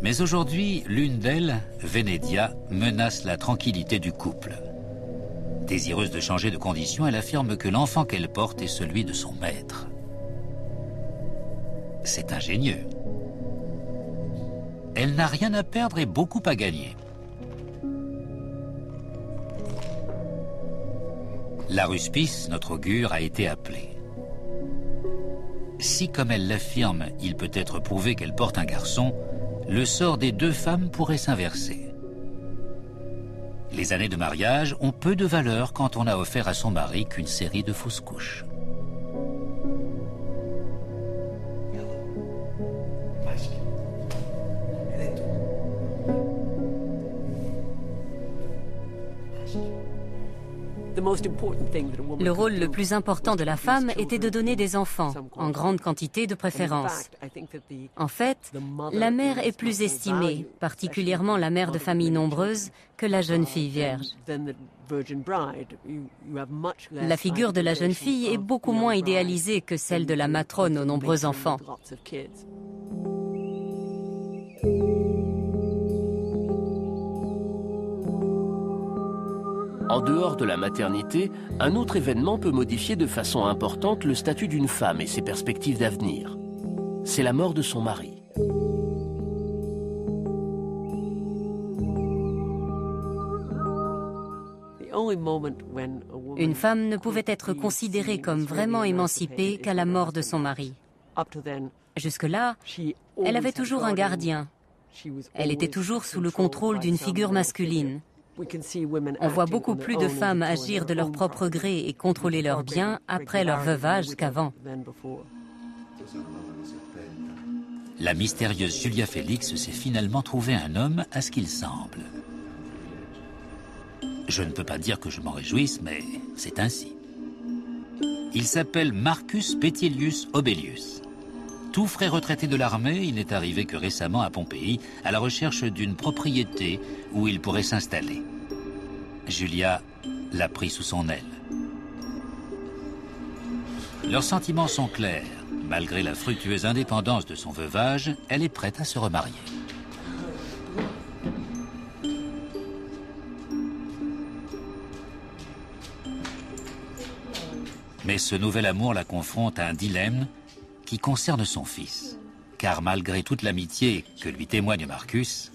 Mais aujourd'hui, l'une d'elles, Vénédia, menace la tranquillité du couple. Désireuse de changer de condition, elle affirme que l'enfant qu'elle porte est celui de son maître. C'est ingénieux. Elle n'a rien à perdre et beaucoup à gagner. L'Aruspice, notre augure, a été appelé. Si, comme elle l'affirme, il peut être prouvé qu'elle porte un garçon, le sort des deux femmes pourrait s'inverser. Les années de mariage ont peu de valeur quand on n'a offert à son mari qu'une série de fausses couches. Le rôle le plus important de la femme était de donner des enfants, en grande quantité de préférence. En fait, la mère est plus estimée, particulièrement la mère de familles nombreuses, que la jeune fille vierge. La figure de la jeune fille est beaucoup moins idéalisée que celle de la matrone aux nombreux enfants. En dehors de la maternité, un autre événement peut modifier de façon importante le statut d'une femme et ses perspectives d'avenir. C'est la mort de son mari. Une femme ne pouvait être considérée comme vraiment émancipée qu'à la mort de son mari. Jusque-là, elle avait toujours un gardien. Elle était toujours sous le contrôle d'une figure masculine. On voit beaucoup plus de femmes agir de leur propre gré et contrôler leurs biens après leur veuvage qu'avant. La mystérieuse Julia Félix s'est finalement trouvé un homme à ce qu'il semble. Je ne peux pas dire que je m'en réjouisse, mais c'est ainsi. Il s'appelle Marcus Petilius Obelius. Tout frais retraité de l'armée, il n'est arrivé que récemment à Pompéi, à la recherche d'une propriété où il pourrait s'installer. Julia l'a pris sous son aile. Leurs sentiments sont clairs. Malgré la fructueuse indépendance de son veuvage, elle est prête à se remarier. Mais ce nouvel amour la confronte à un dilemme qui concerne son fils. Car malgré toute l'amitié que lui témoigne Marcus,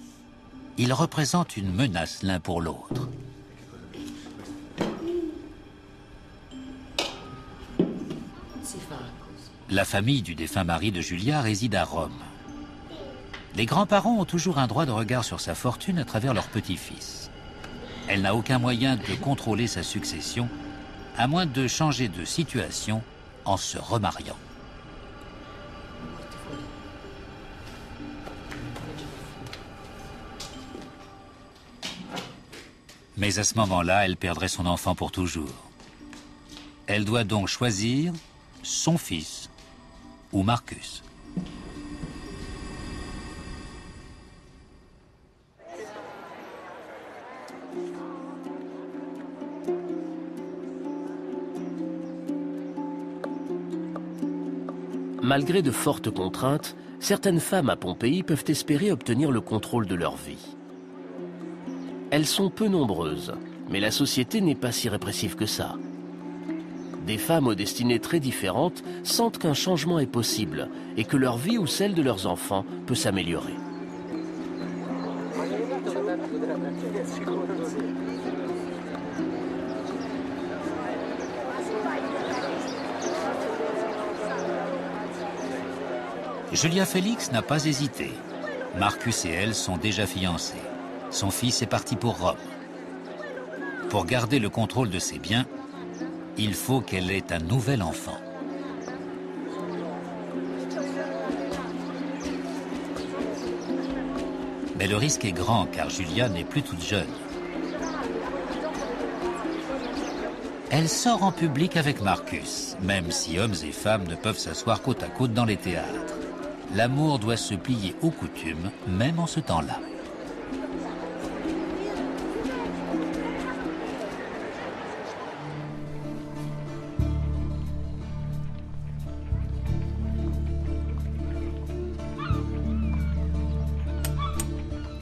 ils représentent une menace l'un pour l'autre. La famille du défunt mari de Julia réside à Rome. Les grands-parents ont toujours un droit de regard sur sa fortune à travers leur petit-fils. Elle n'a aucun moyen de contrôler sa succession, à moins de changer de situation en se remariant. Mais à ce moment-là, elle perdrait son enfant pour toujours. Elle doit donc choisir son fils ou Marcus. Malgré de fortes contraintes, certaines femmes à Pompéi peuvent espérer obtenir le contrôle de leur vie. Elles sont peu nombreuses, mais la société n'est pas si répressive que ça. Des femmes aux destinées très différentes sentent qu'un changement est possible et que leur vie ou celle de leurs enfants peut s'améliorer. Julia Félix n'a pas hésité. Marcus et elle sont déjà fiancés. Son fils est parti pour Rome. Pour garder le contrôle de ses biens, il faut qu'elle ait un nouvel enfant. Mais le risque est grand car Julia n'est plus toute jeune. Elle sort en public avec Marcus, même si hommes et femmes ne peuvent s'asseoir côte à côte dans les théâtres. L'amour doit se plier aux coutumes, même en ce temps-là.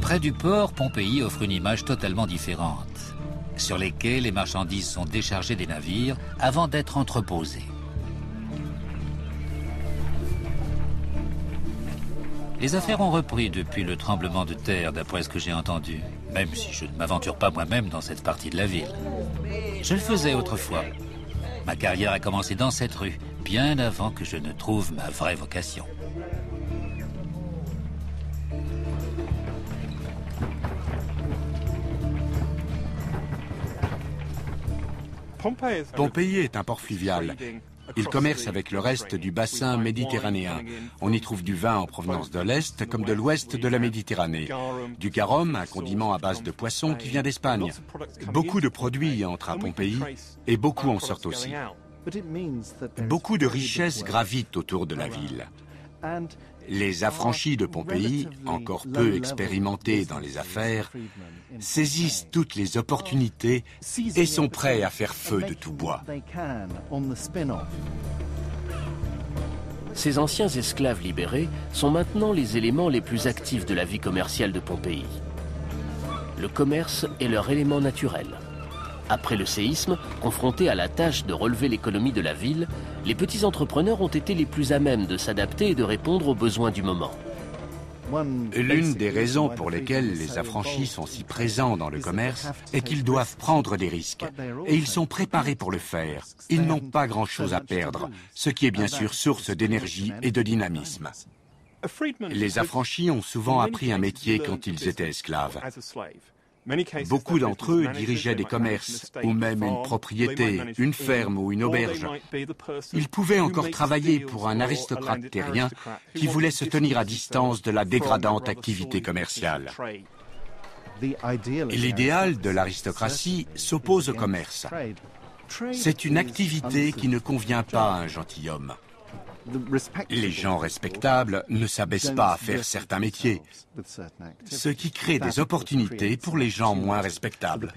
Près du port, Pompéi offre une image totalement différente. Sur les quais, les marchandises sont déchargées des navires avant d'être entreposées. Les affaires ont repris depuis le tremblement de terre, d'après ce que j'ai entendu, même si je ne m'aventure pas moi-même dans cette partie de la ville. Je le faisais autrefois. Ma carrière a commencé dans cette rue, bien avant que je ne trouve ma vraie vocation. Pompéi est un port fluvial. Il commerce avec le reste du bassin méditerranéen. On y trouve du vin en provenance de l'Est comme de l'Ouest de la Méditerranée. Du garum, un condiment à base de poisson qui vient d'Espagne. Beaucoup de produits entrent à Pompéi et beaucoup en sortent aussi. Beaucoup de richesses gravitent autour de la ville. Les affranchis de Pompéi, encore peu expérimentés dans les affaires, saisissent toutes les opportunités et sont prêts à faire feu de tout bois. Ces anciens esclaves libérés sont maintenant les éléments les plus actifs de la vie commerciale de Pompéi. Le commerce est leur élément naturel. Après le séisme, confrontés à la tâche de relever l'économie de la ville, les petits entrepreneurs ont été les plus à même de s'adapter et de répondre aux besoins du moment. L'une des raisons pour lesquelles les affranchis sont si présents dans le commerce est qu'ils doivent prendre des risques. Et ils sont préparés pour le faire. Ils n'ont pas grand-chose à perdre, ce qui est bien sûr source d'énergie et de dynamisme. Les affranchis ont souvent appris un métier quand ils étaient esclaves. Beaucoup d'entre eux dirigeaient des commerces, ou même une propriété, une ferme ou une auberge. Ils pouvaient encore travailler pour un aristocrate terrien qui voulait se tenir à distance de la dégradante activité commerciale. L'idéal de l'aristocratie s'oppose au commerce. C'est une activité qui ne convient pas à un gentilhomme. Les gens respectables ne s'abaissent pas à faire certains métiers, ce qui crée des opportunités pour les gens moins respectables.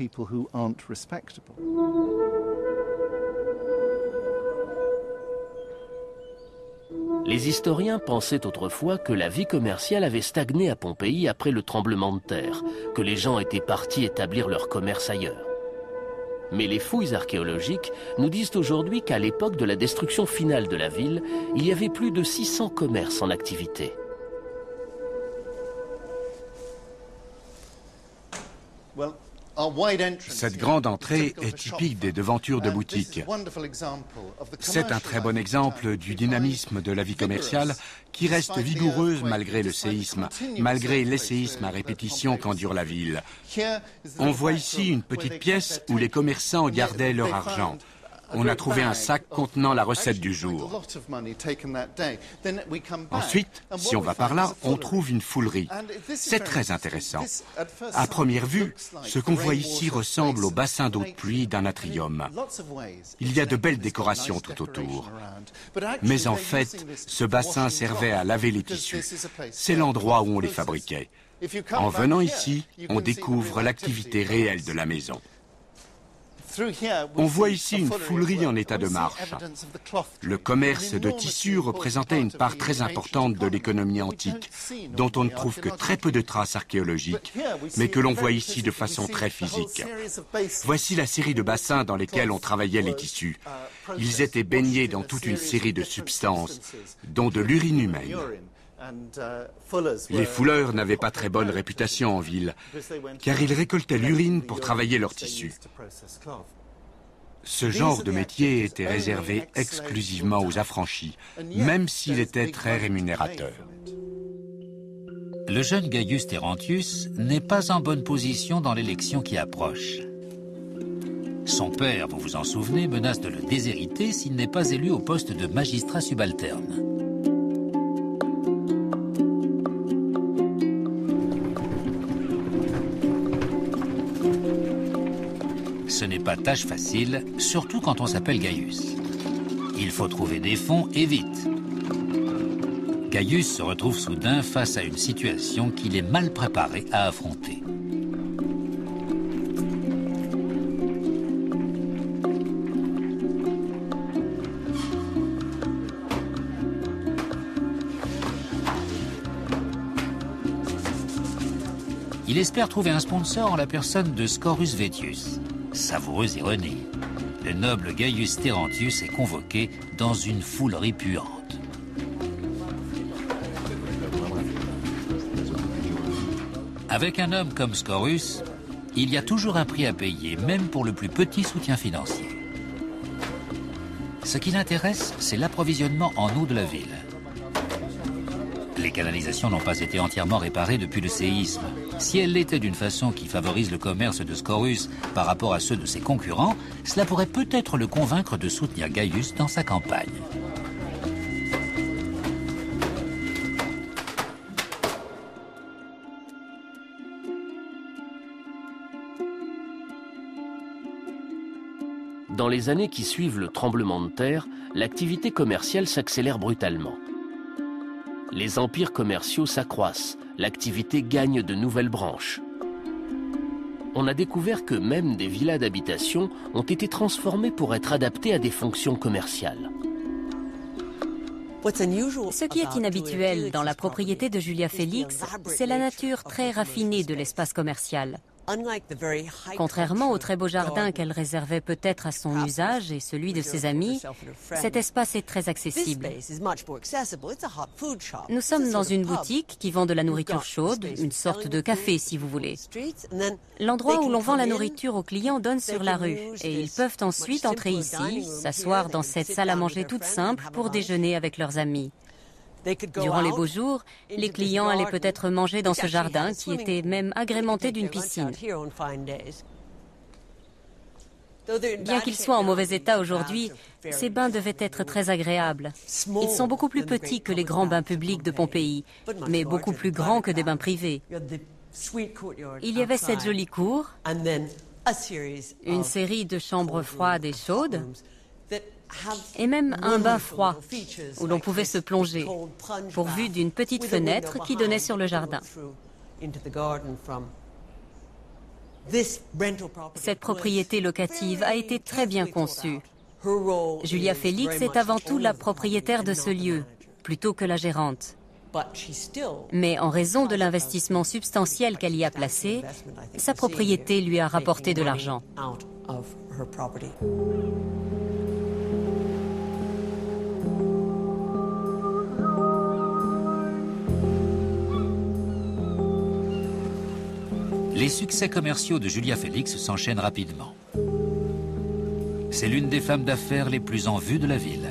Les historiens pensaient autrefois que la vie commerciale avait stagné à Pompéi après le tremblement de terre, que les gens étaient partis établir leur commerce ailleurs. Mais les fouilles archéologiques nous disent aujourd'hui qu'à l'époque de la destruction finale de la ville, il y avait plus de 600 commerces en activité. Cette grande entrée est typique des devantures de boutiques. C'est un très bon exemple du dynamisme de la vie commerciale qui reste vigoureuse malgré le séisme, malgré les séismes à répétition qu'endure la ville. On voit ici une petite pièce où les commerçants gardaient leur argent. On a trouvé un sac contenant la recette du jour. Ensuite, si on va par là, on trouve une foulerie. C'est très intéressant. À première vue, ce qu'on voit ici ressemble au bassin d'eau de pluie d'un atrium. Il y a de belles décorations tout autour. Mais en fait, ce bassin servait à laver les tissus. C'est l'endroit où on les fabriquait. En venant ici, on découvre l'activité réelle de la maison. On voit ici une foulerie en état de marche. Le commerce de tissus représentait une part très importante de l'économie antique, dont on ne trouve que très peu de traces archéologiques, mais que l'on voit ici de façon très physique. Voici la série de bassins dans lesquels on travaillait les tissus. Ils étaient baignés dans toute une série de substances, dont de l'urine humaine. Les fouleurs n'avaient pas très bonne réputation en ville, car ils récoltaient l'urine pour travailler leurs tissus. Ce genre de métier était réservé exclusivement aux affranchis, même s'il était très rémunérateur. Le jeune Gaius Terentius n'est pas en bonne position dans l'élection qui approche. Son père, vous vous en souvenez, menace de le déshériter s'il n'est pas élu au poste de magistrat subalterne. Ce n'est pas tâche facile, surtout quand on s'appelle Gaius. Il faut trouver des fonds et vite. Gaius se retrouve soudain face à une situation qu'il est mal préparé à affronter. Il espère trouver un sponsor en la personne de Scaurus Vettius. Savoureuse ironie. Le noble Gaius Terentius est convoqué dans une foulerie puante. Avec un homme comme Scaurus, il y a toujours un prix à payer, même pour le plus petit soutien financier. Ce qui l'intéresse, c'est l'approvisionnement en eau de la ville. Les canalisations n'ont pas été entièrement réparées depuis le séisme. Si elles l'étaient d'une façon qui favorise le commerce de Scaurus par rapport à ceux de ses concurrents, cela pourrait peut-être le convaincre de soutenir Gaius dans sa campagne. Dans les années qui suivent le tremblement de terre, l'activité commerciale s'accélère brutalement. Les empires commerciaux s'accroissent, l'activité gagne de nouvelles branches. On a découvert que même des villas d'habitation ont été transformées pour être adaptées à des fonctions commerciales. Ce qui est inhabituel dans la propriété de Julia Félix, c'est la nature très raffinée de l'espace commercial. Contrairement au très beau jardin qu'elle réservait peut-être à son usage et celui de ses amis, cet espace est très accessible. Nous sommes dans une boutique qui vend de la nourriture chaude, une sorte de café si vous voulez. L'endroit où l'on vend la nourriture aux clients donne sur la rue et ils peuvent ensuite entrer ici, s'asseoir dans cette salle à manger toute simple pour déjeuner avec leurs amis. Durant les beaux jours, les clients allaient peut-être manger dans ce jardin qui était même agrémenté d'une piscine. Bien qu'ils soient en mauvais état aujourd'hui, ces bains devaient être très agréables. Ils sont beaucoup plus petits que les grands bains publics de Pompéi, mais beaucoup plus grands que des bains privés. Il y avait cette jolie cour, une série de chambres froides et chaudes, et même un bain froid où l'on pouvait se plonger, pourvu d'une petite fenêtre qui donnait sur le jardin. Cette propriété locative a été très bien conçue. Julia Félix est avant tout la propriétaire de ce lieu, plutôt que la gérante. Mais en raison de l'investissement substantiel qu'elle y a placé, sa propriété lui a rapporté de l'argent. Les succès commerciaux de Julia Félix s'enchaînent rapidement. C'est l'une des femmes d'affaires les plus en vue de la ville.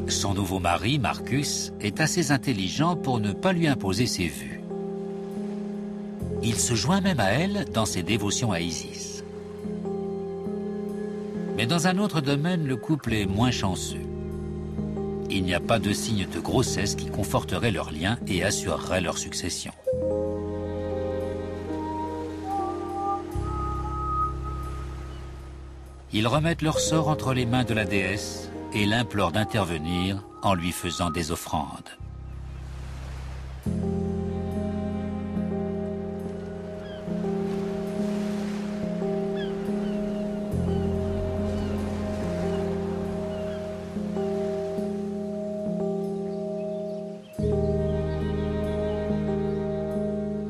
Son nouveau mari, Marcus, est assez intelligent pour ne pas lui imposer ses vues. Il se joint même à elle dans ses dévotions à Isis. Mais dans un autre domaine, le couple est moins chanceux. Il n'y a pas de signe de grossesse qui conforterait leur lien et assurerait leur succession. Ils remettent leur sort entre les mains de la déesse et l'implorent d'intervenir en lui faisant des offrandes.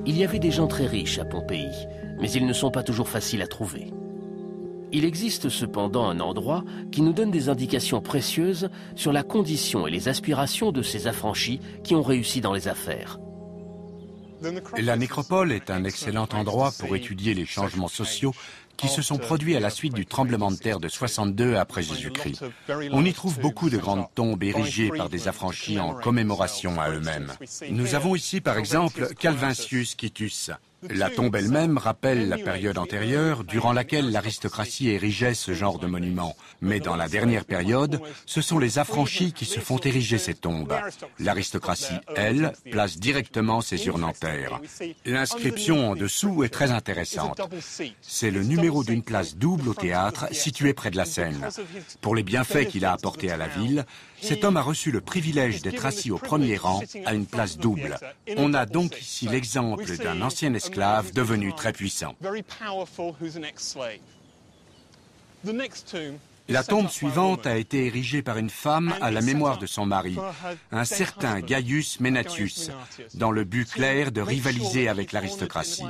Il y avait des gens très riches à Pompéi, mais ils ne sont pas toujours faciles à trouver. Il existe cependant un endroit qui nous donne des indications précieuses sur la condition et les aspirations de ces affranchis qui ont réussi dans les affaires. La nécropole est un excellent endroit pour étudier les changements sociaux qui se sont produits à la suite du tremblement de terre de 62 après Jésus-Christ. On y trouve beaucoup de grandes tombes érigées par des affranchis en commémoration à eux-mêmes. Nous avons ici par exemple Calvincius Quitus. La tombe elle-même rappelle la période antérieure durant laquelle l'aristocratie érigeait ce genre de monument. Mais dans la dernière période, ce sont les affranchis qui se font ériger ces tombes. L'aristocratie, elle, place directement ses urnes en terre. L'inscription en dessous est très intéressante. C'est le numéro d'une place double au théâtre située près de la Seine. Pour les bienfaits qu'il a apportés à la ville, cet homme a reçu le privilège d'être assis au premier rang à une place double. On a donc ici l'exemple d'un ancien esclave devenu très puissant. La tombe suivante a été érigée par une femme à la mémoire de son mari, un certain Gaius Menatius, dans le but clair de rivaliser avec l'aristocratie.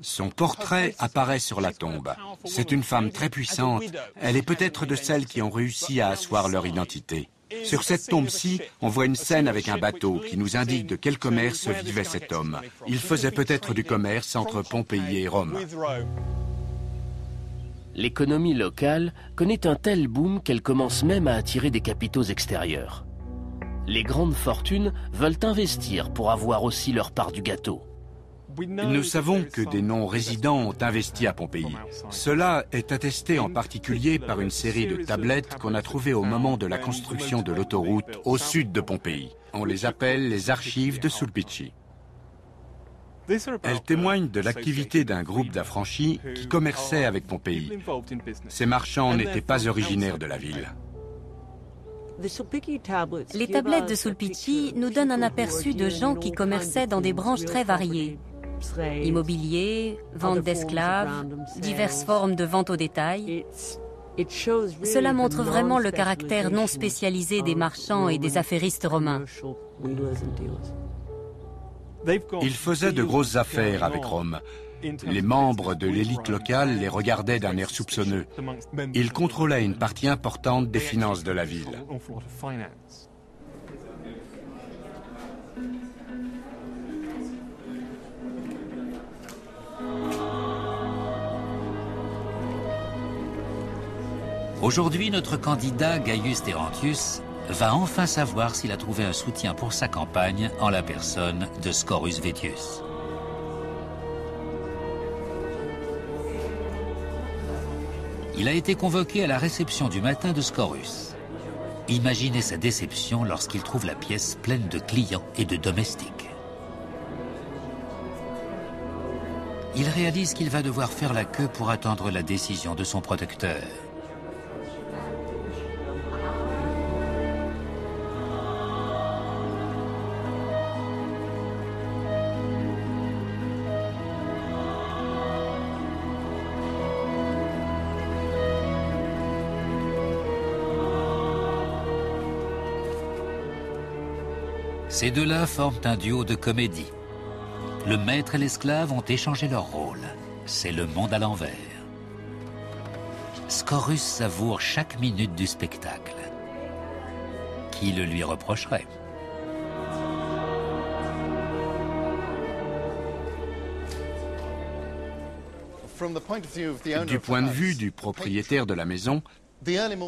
Son portrait apparaît sur la tombe. C'est une femme très puissante. Elle est peut-être de celles qui ont réussi à asseoir leur identité. Sur cette tombe-ci, on voit une scène avec un bateau qui nous indique de quel commerce vivait cet homme. Il faisait peut-être du commerce entre Pompéi et Rome. L'économie locale connaît un tel boom qu'elle commence même à attirer des capitaux extérieurs. Les grandes fortunes veulent investir pour avoir aussi leur part du gâteau. Nous savons que des non-résidents ont investi à Pompéi. Cela est attesté en particulier par une série de tablettes qu'on a trouvées au moment de la construction de l'autoroute au sud de Pompéi. On les appelle les archives de Sulpici. Elles témoignent de l'activité d'un groupe d'affranchis qui commerçait avec Pompéi. Ces marchands n'étaient pas originaires de la ville. Les tablettes de Sulpici nous donnent un aperçu de gens qui commerçaient dans des branches très variées. Immobilier, vente d'esclaves, diverses formes de vente au détail. Cela montre vraiment le caractère non spécialisé des marchands et des affairistes romains. Ils faisaient de grosses affaires avec Rome. Les membres de l'élite locale les regardaient d'un air soupçonneux. Ils contrôlaient une partie importante des finances de la ville. Aujourd'hui, notre candidat Gaius Terentius va enfin savoir s'il a trouvé un soutien pour sa campagne en la personne de Scaurus Vettius. Il a été convoqué à la réception du matin de Scaurus. Imaginez sa déception lorsqu'il trouve la pièce pleine de clients et de domestiques. Il réalise qu'il va devoir faire la queue pour attendre la décision de son protecteur. Ces deux-là forment un duo de comédie. Le maître et l'esclave ont échangé leur rôle. C'est le monde à l'envers. Scaurus savoure chaque minute du spectacle. Qui le lui reprocherait? Du point de vue du propriétaire de la maison,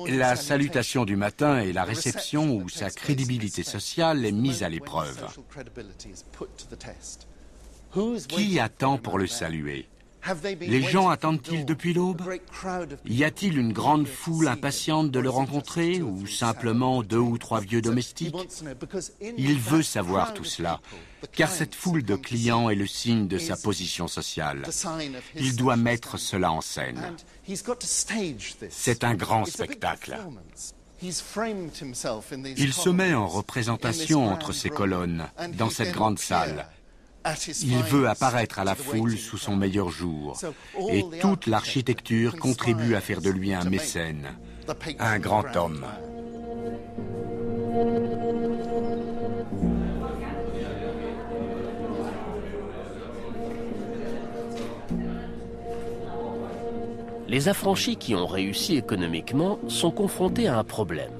la salutation du matin est la réception où sa crédibilité sociale est mise à l'épreuve. Qui attend pour le saluer? Les gens attendent-ils depuis l'aube? Y a-t-il une grande foule impatiente de le rencontrer ou simplement 2 ou 3 vieux domestiques? Il veut savoir tout cela, car cette foule de clients est le signe de sa position sociale. Il doit mettre cela en scène. C'est un grand spectacle. Il se met en représentation entre ces colonnes, dans cette grande salle. Il veut apparaître à la foule sous son meilleur jour. Et toute l'architecture contribue à faire de lui un mécène, un grand homme. Les affranchis qui ont réussi économiquement sont confrontés à un problème.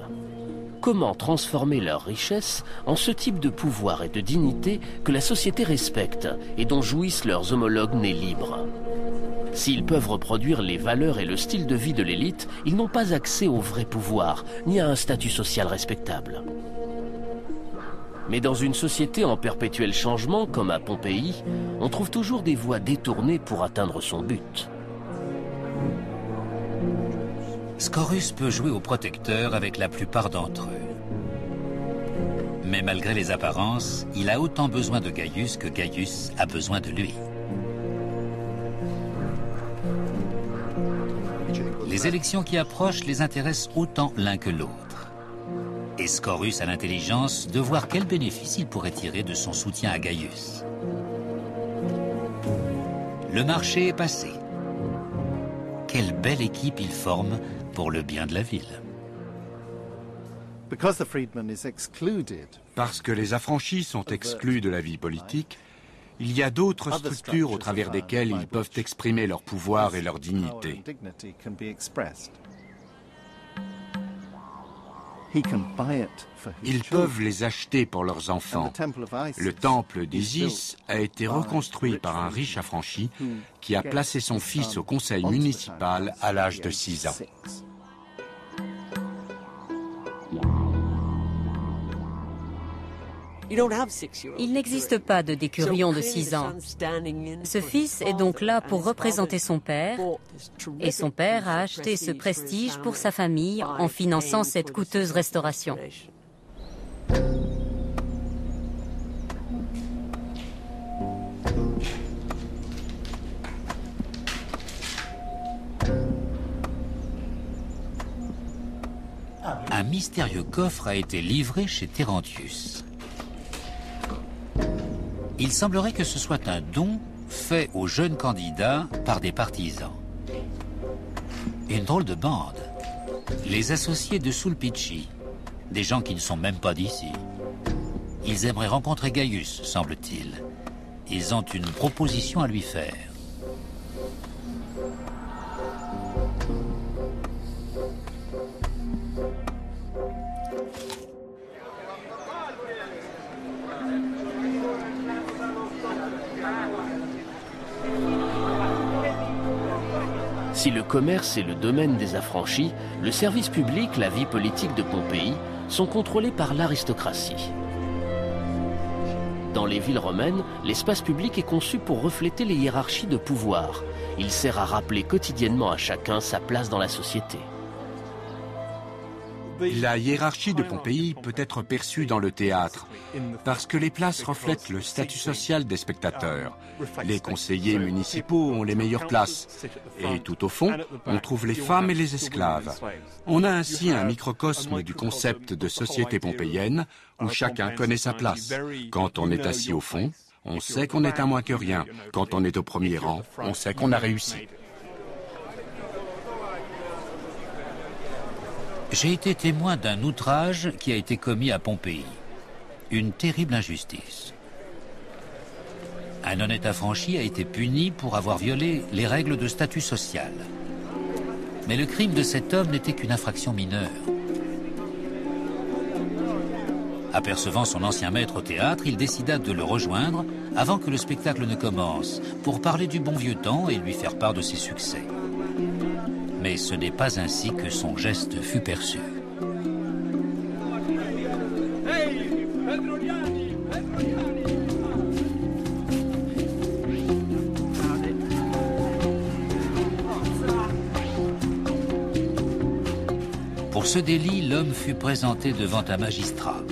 Comment transformer leur richesse en ce type de pouvoir et de dignité que la société respecte et dont jouissent leurs homologues nés libres? S'ils peuvent reproduire les valeurs et le style de vie de l'élite, ils n'ont pas accès au vrai pouvoir, ni à un statut social respectable. Mais dans une société en perpétuel changement, comme à Pompéi, on trouve toujours des voies détournées pour atteindre son but. Scaurus peut jouer au protecteur avec la plupart d'entre eux. Mais malgré les apparences, il a autant besoin de Gaius que Gaius a besoin de lui. Les élections qui approchent les intéressent autant l'un que l'autre. Et Scaurus a l'intelligence de voir quel bénéfice il pourrait tirer de son soutien à Gaius. Le marché est passé. Quelle belle équipe il forme pour le bien de la ville. Parce que les affranchis sont exclus de la vie politique, il y a d'autres structures au travers desquelles ils peuvent exprimer leur pouvoir et leur dignité. Ils peuvent les acheter pour leurs enfants. Le temple d'Isis a été reconstruit par un riche affranchi qui a placé son fils au conseil municipal à l'âge de 6 ans. Il n'existe pas de décurion de 6 ans. Ce fils est donc là pour représenter son père, et son père a acheté ce prestige pour sa famille en finançant cette coûteuse restauration. Un mystérieux coffre a été livré chez Terentius. Il semblerait que ce soit un don fait aux jeunes candidats par des partisans. Une drôle de bande. Les associés de Sulpici, des gens qui ne sont même pas d'ici. Ils aimeraient rencontrer Gaius, semble-t-il. Ils ont une proposition à lui faire. Si le commerce est le domaine des affranchis, le service public, la vie politique de Pompéi sont contrôlés par l'aristocratie. Dans les villes romaines, l'espace public est conçu pour refléter les hiérarchies de pouvoir. Il sert à rappeler quotidiennement à chacun sa place dans la société. La hiérarchie de Pompéi peut être perçue dans le théâtre, parce que les places reflètent le statut social des spectateurs. Les conseillers municipaux ont les meilleures places, et tout au fond, on trouve les femmes et les esclaves. On a ainsi un microcosme du concept de société pompéienne, où chacun connaît sa place. Quand on est assis au fond, on sait qu'on est à moins que rien. Quand on est au premier rang, on sait qu'on a réussi. J'ai été témoin d'un outrage qui a été commis à Pompéi. Une terrible injustice. Un honnête affranchi a été puni pour avoir violé les règles de statut social. Mais le crime de cet homme n'était qu'une infraction mineure. Apercevant son ancien maître au théâtre, il décida de le rejoindre avant que le spectacle ne commence, pour parler du bon vieux temps et lui faire part de ses succès. Mais ce n'est pas ainsi que son geste fut perçu. Pour ce délit, l'homme fut présenté devant un magistrat.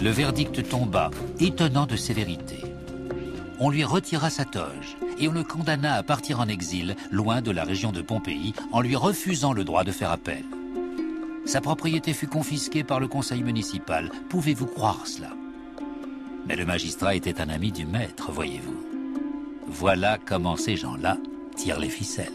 Le verdict tomba, étonnant de sévérité. On lui retira sa toge et on le condamna à partir en exil, loin de la région de Pompéi, en lui refusant le droit de faire appel. Sa propriété fut confisquée par le conseil municipal. Pouvez-vous croire cela? Mais le magistrat était un ami du maître, voyez-vous. Voilà comment ces gens-là tirent les ficelles.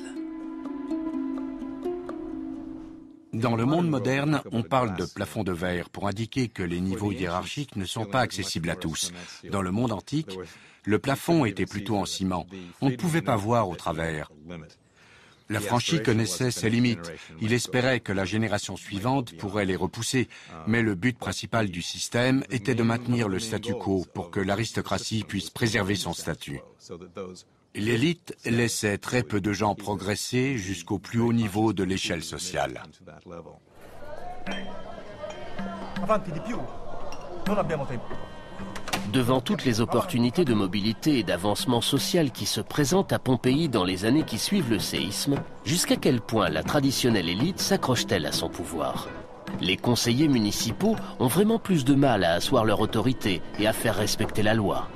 Dans le monde moderne, on parle de plafond de verre pour indiquer que les niveaux hiérarchiques ne sont pas accessibles à tous. Dans le monde antique, le plafond était plutôt en ciment. On ne pouvait pas voir au travers. L'affranchi connaissait ses limites. Il espérait que la génération suivante pourrait les repousser. Mais le but principal du système était de maintenir le statu quo pour que l'aristocratie puisse préserver son statut. L'élite laissait très peu de gens progresser jusqu'au plus haut niveau de l'échelle sociale. Devant toutes les opportunités de mobilité et d'avancement social qui se présentent à Pompéi dans les années qui suivent le séisme, jusqu'à quel point la traditionnelle élite s'accroche-t-elle à son pouvoir? Les conseillers municipaux ont vraiment plus de mal à asseoir leur autorité et à faire respecter la loi.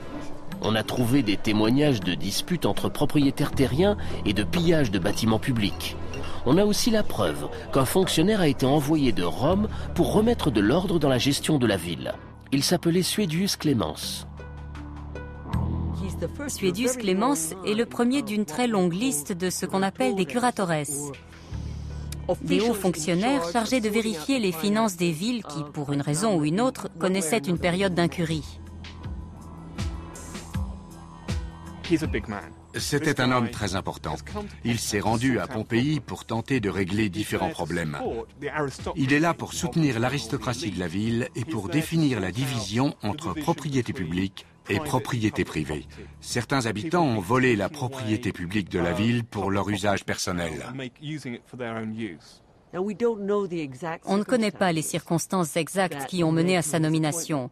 On a trouvé des témoignages de disputes entre propriétaires terriens et de pillages de bâtiments publics. On a aussi la preuve qu'un fonctionnaire a été envoyé de Rome pour remettre de l'ordre dans la gestion de la ville. Il s'appelait Suedius Clemens. Suedius Clemens est le premier d'une très longue liste de ce qu'on appelle des curatores. Des hauts fonctionnaires chargés de vérifier les finances des villes qui, pour une raison ou une autre, connaissaient une période d'incurie. C'était un homme très important. Il s'est rendu à Pompéi pour tenter de régler différents problèmes. Il est là pour soutenir l'aristocratie de la ville et pour définir la division entre propriété publique et propriété privée. Certains habitants ont volé la propriété publique de la ville pour leur usage personnel. On ne connaît pas les circonstances exactes qui ont mené à sa nomination.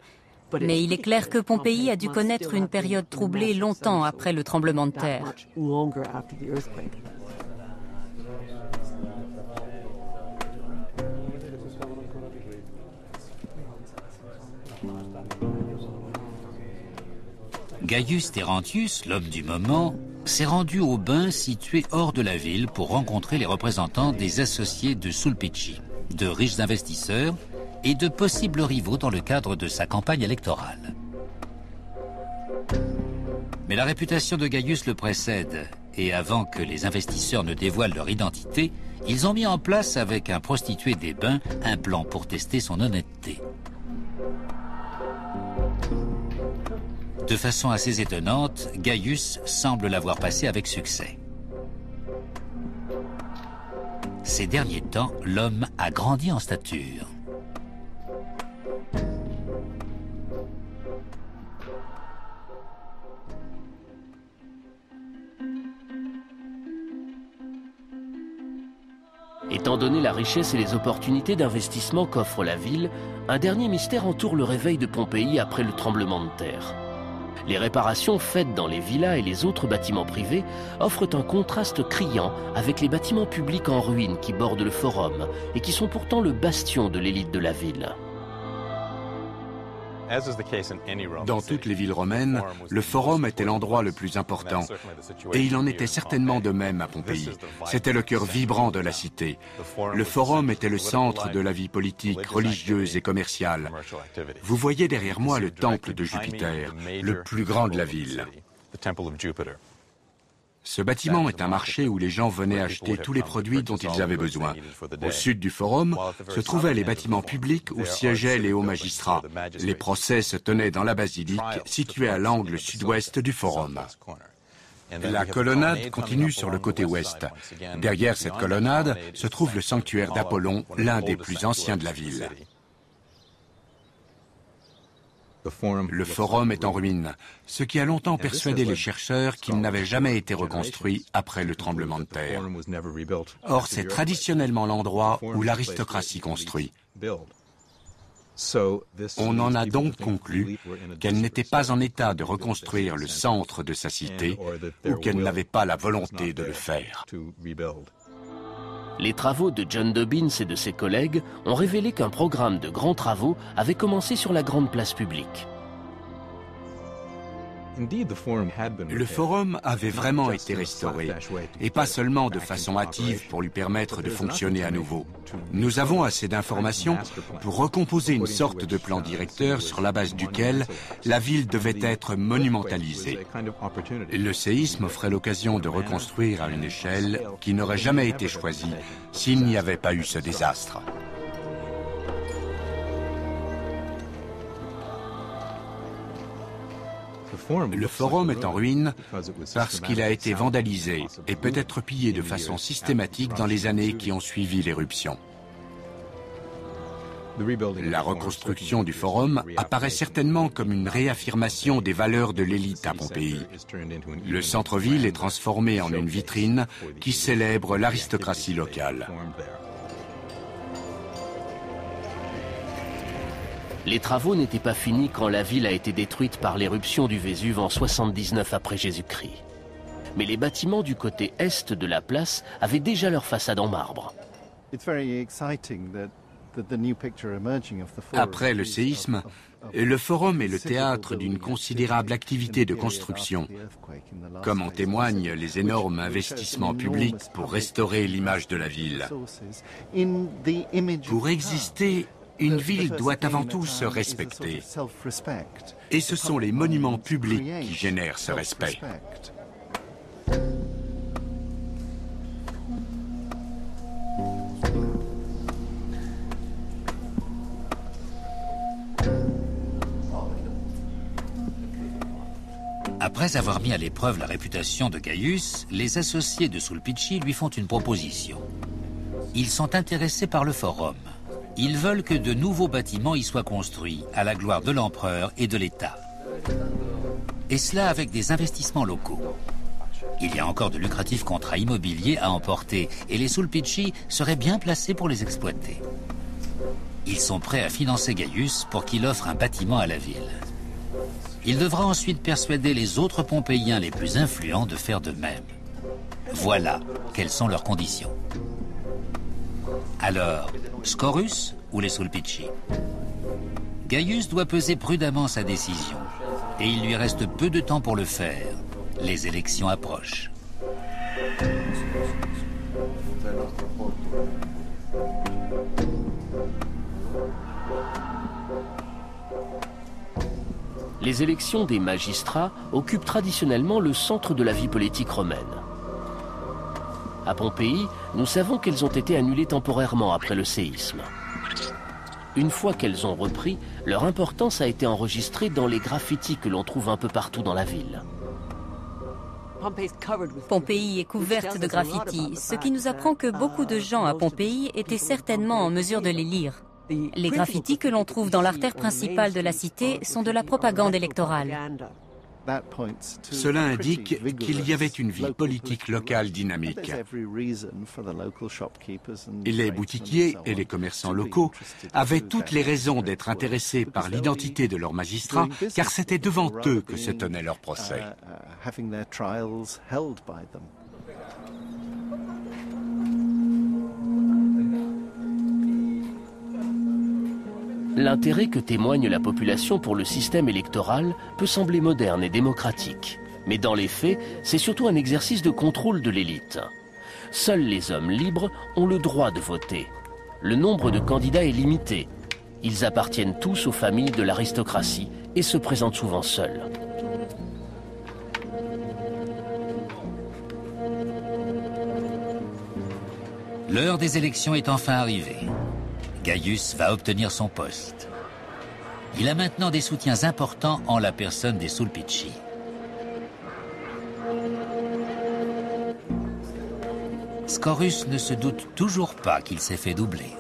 Mais il est clair que Pompéi a dû connaître une période troublée longtemps après le tremblement de terre. Gaius Terentius, l'homme du moment, s'est rendu au bain situé hors de la ville pour rencontrer les représentants des associés de Sulpici, de riches investisseurs et de possibles rivaux dans le cadre de sa campagne électorale. Mais la réputation de Gaius le précède, et avant que les investisseurs ne dévoilent leur identité, ils ont mis en place avec un prostitué des bains un plan pour tester son honnêteté. De façon assez étonnante, Gaius semble l'avoir passé avec succès. Ces derniers temps, l'homme a grandi en stature. Étant donné la richesse et les opportunités d'investissement qu'offre la ville, un dernier mystère entoure le réveil de Pompéi après le tremblement de terre. Les réparations faites dans les villas et les autres bâtiments privés offrent un contraste criant avec les bâtiments publics en ruine qui bordent le forum et qui sont pourtant le bastion de l'élite de la ville. Dans toutes les villes romaines, le forum était l'endroit le plus important. Et il en était certainement de même à Pompéi. C'était le cœur vibrant de la cité. Le forum était le centre de la vie politique, religieuse et commerciale. Vous voyez derrière moi le temple de Jupiter, le plus grand de la ville. Ce bâtiment est un marché où les gens venaient acheter tous les produits dont ils avaient besoin. Au sud du forum se trouvaient les bâtiments publics où siégeaient les hauts magistrats. Les procès se tenaient dans la basilique, située à l'angle sud-ouest du forum. La colonnade continue sur le côté ouest. Derrière cette colonnade se trouve le sanctuaire d'Apollon, l'un des plus anciens de la ville. Le forum est en ruine, ce qui a longtemps persuadé les chercheurs qu'il n'avait jamais été reconstruit après le tremblement de terre. Or, c'est traditionnellement l'endroit où l'aristocratie construit. On en a donc conclu qu'elle n'était pas en état de reconstruire le centre de sa cité ou qu'elle n'avait pas la volonté de le faire. Les travaux de John Dobbins et de ses collègues ont révélé qu'un programme de grands travaux avait commencé sur la grande place publique. Le forum avait vraiment été restauré, et pas seulement de façon hâtive pour lui permettre de fonctionner à nouveau. Nous avons assez d'informations pour recomposer une sorte de plan directeur sur la base duquel la ville devait être monumentalisée. Le séisme offrait l'occasion de reconstruire à une échelle qui n'aurait jamais été choisie s'il n'y avait pas eu ce désastre. Le forum est en ruine parce qu'il a été vandalisé et peut être pillé de façon systématique dans les années qui ont suivi l'éruption. La reconstruction du forum apparaît certainement comme une réaffirmation des valeurs de l'élite à Pompéi. Le centre-ville est transformé en une vitrine qui célèbre l'aristocratie locale. Les travaux n'étaient pas finis quand la ville a été détruite par l'éruption du Vésuve en 79 après Jésus-Christ. Mais les bâtiments du côté est de la place avaient déjà leur façade en marbre. Après le séisme, le forum est le théâtre d'une considérable activité de construction, comme en témoignent les énormes investissements publics pour restaurer l'image de la ville. Pour exister, une ville doit avant tout se respecter. Et ce sont les monuments publics qui génèrent ce respect. Après avoir mis à l'épreuve la réputation de Gaius, les associés de Sulpici lui font une proposition. Ils sont intéressés par le forum. Ils veulent que de nouveaux bâtiments y soient construits, à la gloire de l'empereur et de l'État. Et cela avec des investissements locaux. Il y a encore de lucratifs contrats immobiliers à emporter et les Sulpici seraient bien placés pour les exploiter. Ils sont prêts à financer Gaius pour qu'il offre un bâtiment à la ville. Il devra ensuite persuader les autres Pompéiens les plus influents de faire de même. Voilà quelles sont leurs conditions. Alors, Scaurus ou les Sulpici? Gaius doit peser prudemment sa décision, et il lui reste peu de temps pour le faire. Les élections approchent. Les élections des magistrats occupent traditionnellement le centre de la vie politique romaine. À Pompéi, nous savons qu'elles ont été annulées temporairement après le séisme. Une fois qu'elles ont repris, leur importance a été enregistrée dans les graffitis que l'on trouve un peu partout dans la ville. Pompéi est couverte de graffitis, ce qui nous apprend que beaucoup de gens à Pompéi étaient certainement en mesure de les lire. Les graffitis que l'on trouve dans l'artère principale de la cité sont de la propagande électorale. Cela indique qu'il y avait une vie politique locale dynamique. Et les boutiquiers et les commerçants locaux avaient toutes les raisons d'être intéressés par l'identité de leurs magistrats, car c'était devant eux que se tenait leur procès. L'intérêt que témoigne la population pour le système électoral peut sembler moderne et démocratique. Mais dans les faits, c'est surtout un exercice de contrôle de l'élite. Seuls les hommes libres ont le droit de voter. Le nombre de candidats est limité. Ils appartiennent tous aux familles de l'aristocratie et se présentent souvent seuls. L'heure des élections est enfin arrivée. Gaius va obtenir son poste. Il a maintenant des soutiens importants en la personne des Sulpici. Scaurus ne se doute toujours pas qu'il s'est fait doubler.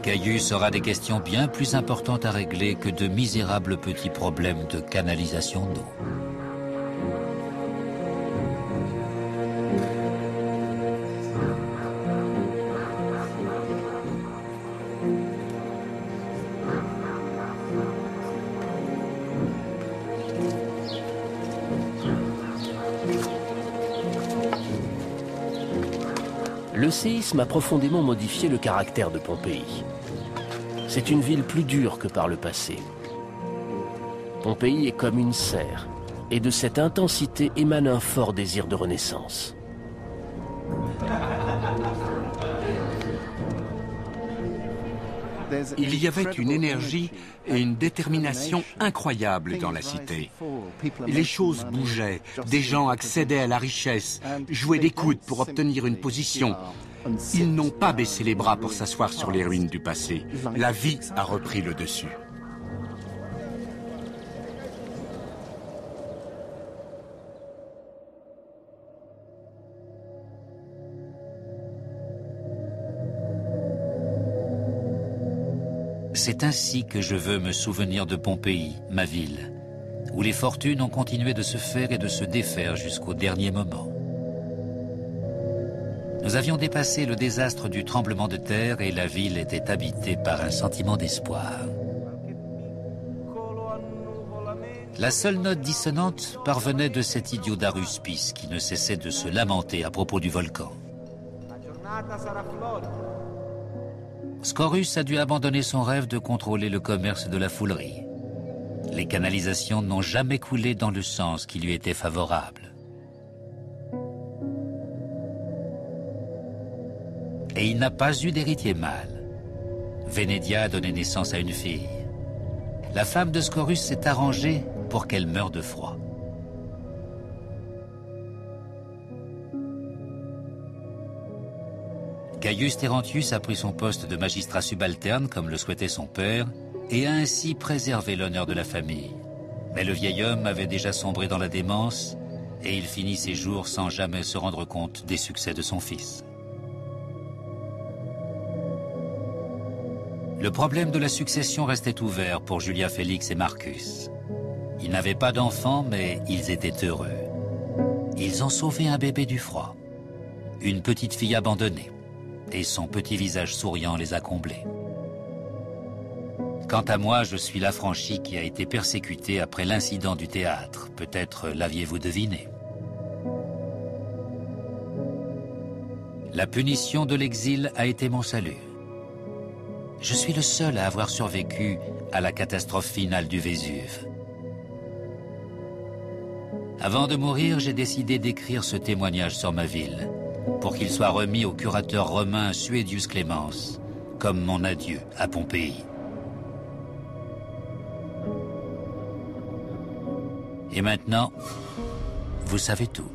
Gaius aura des questions bien plus importantes à régler que de misérables petits problèmes de canalisation d'eau. Le séisme a profondément modifié le caractère de Pompéi. C'est une ville plus dure que par le passé. Pompéi est comme une serre, et de cette intensité émane un fort désir de renaissance. Il y avait une énergie et une détermination incroyables dans la cité. Les choses bougeaient, des gens accédaient à la richesse, jouaient des coudes pour obtenir une position. Ils n'ont pas baissé les bras pour s'asseoir sur les ruines du passé. La vie a repris le dessus. C'est ainsi que je veux me souvenir de Pompéi, ma ville, où les fortunes ont continué de se faire et de se défaire jusqu'au dernier moment. Nous avions dépassé le désastre du tremblement de terre et la ville était habitée par un sentiment d'espoir. La seule note dissonante parvenait de cet idiot d'Aruspis qui ne cessait de se lamenter à propos du volcan. Scaurus a dû abandonner son rêve de contrôler le commerce de la foulerie. Les canalisations n'ont jamais coulé dans le sens qui lui était favorable. Et il n'a pas eu d'héritier mâle. Vénédia a donné naissance à une fille. La femme de Scaurus s'est arrangée pour qu'elle meure de froid. Gaius Terentius a pris son poste de magistrat subalterne comme le souhaitait son père et a ainsi préservé l'honneur de la famille. Mais le vieil homme avait déjà sombré dans la démence et il finit ses jours sans jamais se rendre compte des succès de son fils. Le problème de la succession restait ouvert pour Julia Félix et Marcus. Ils n'avaient pas d'enfants, mais ils étaient heureux. Ils ont sauvé un bébé du froid, une petite fille abandonnée, et son petit visage souriant les a comblés. Quant à moi, je suis l'affranchi qui a été persécuté après l'incident du théâtre. Peut-être l'aviez-vous deviné. La punition de l'exil a été mon salut. Je suis le seul à avoir survécu à la catastrophe finale du Vésuve. Avant de mourir, j'ai décidé d'écrire ce témoignage sur ma ville, pour qu'il soit remis au curateur romain Suedius Clemens, comme mon adieu à Pompéi. Et maintenant, vous savez tout.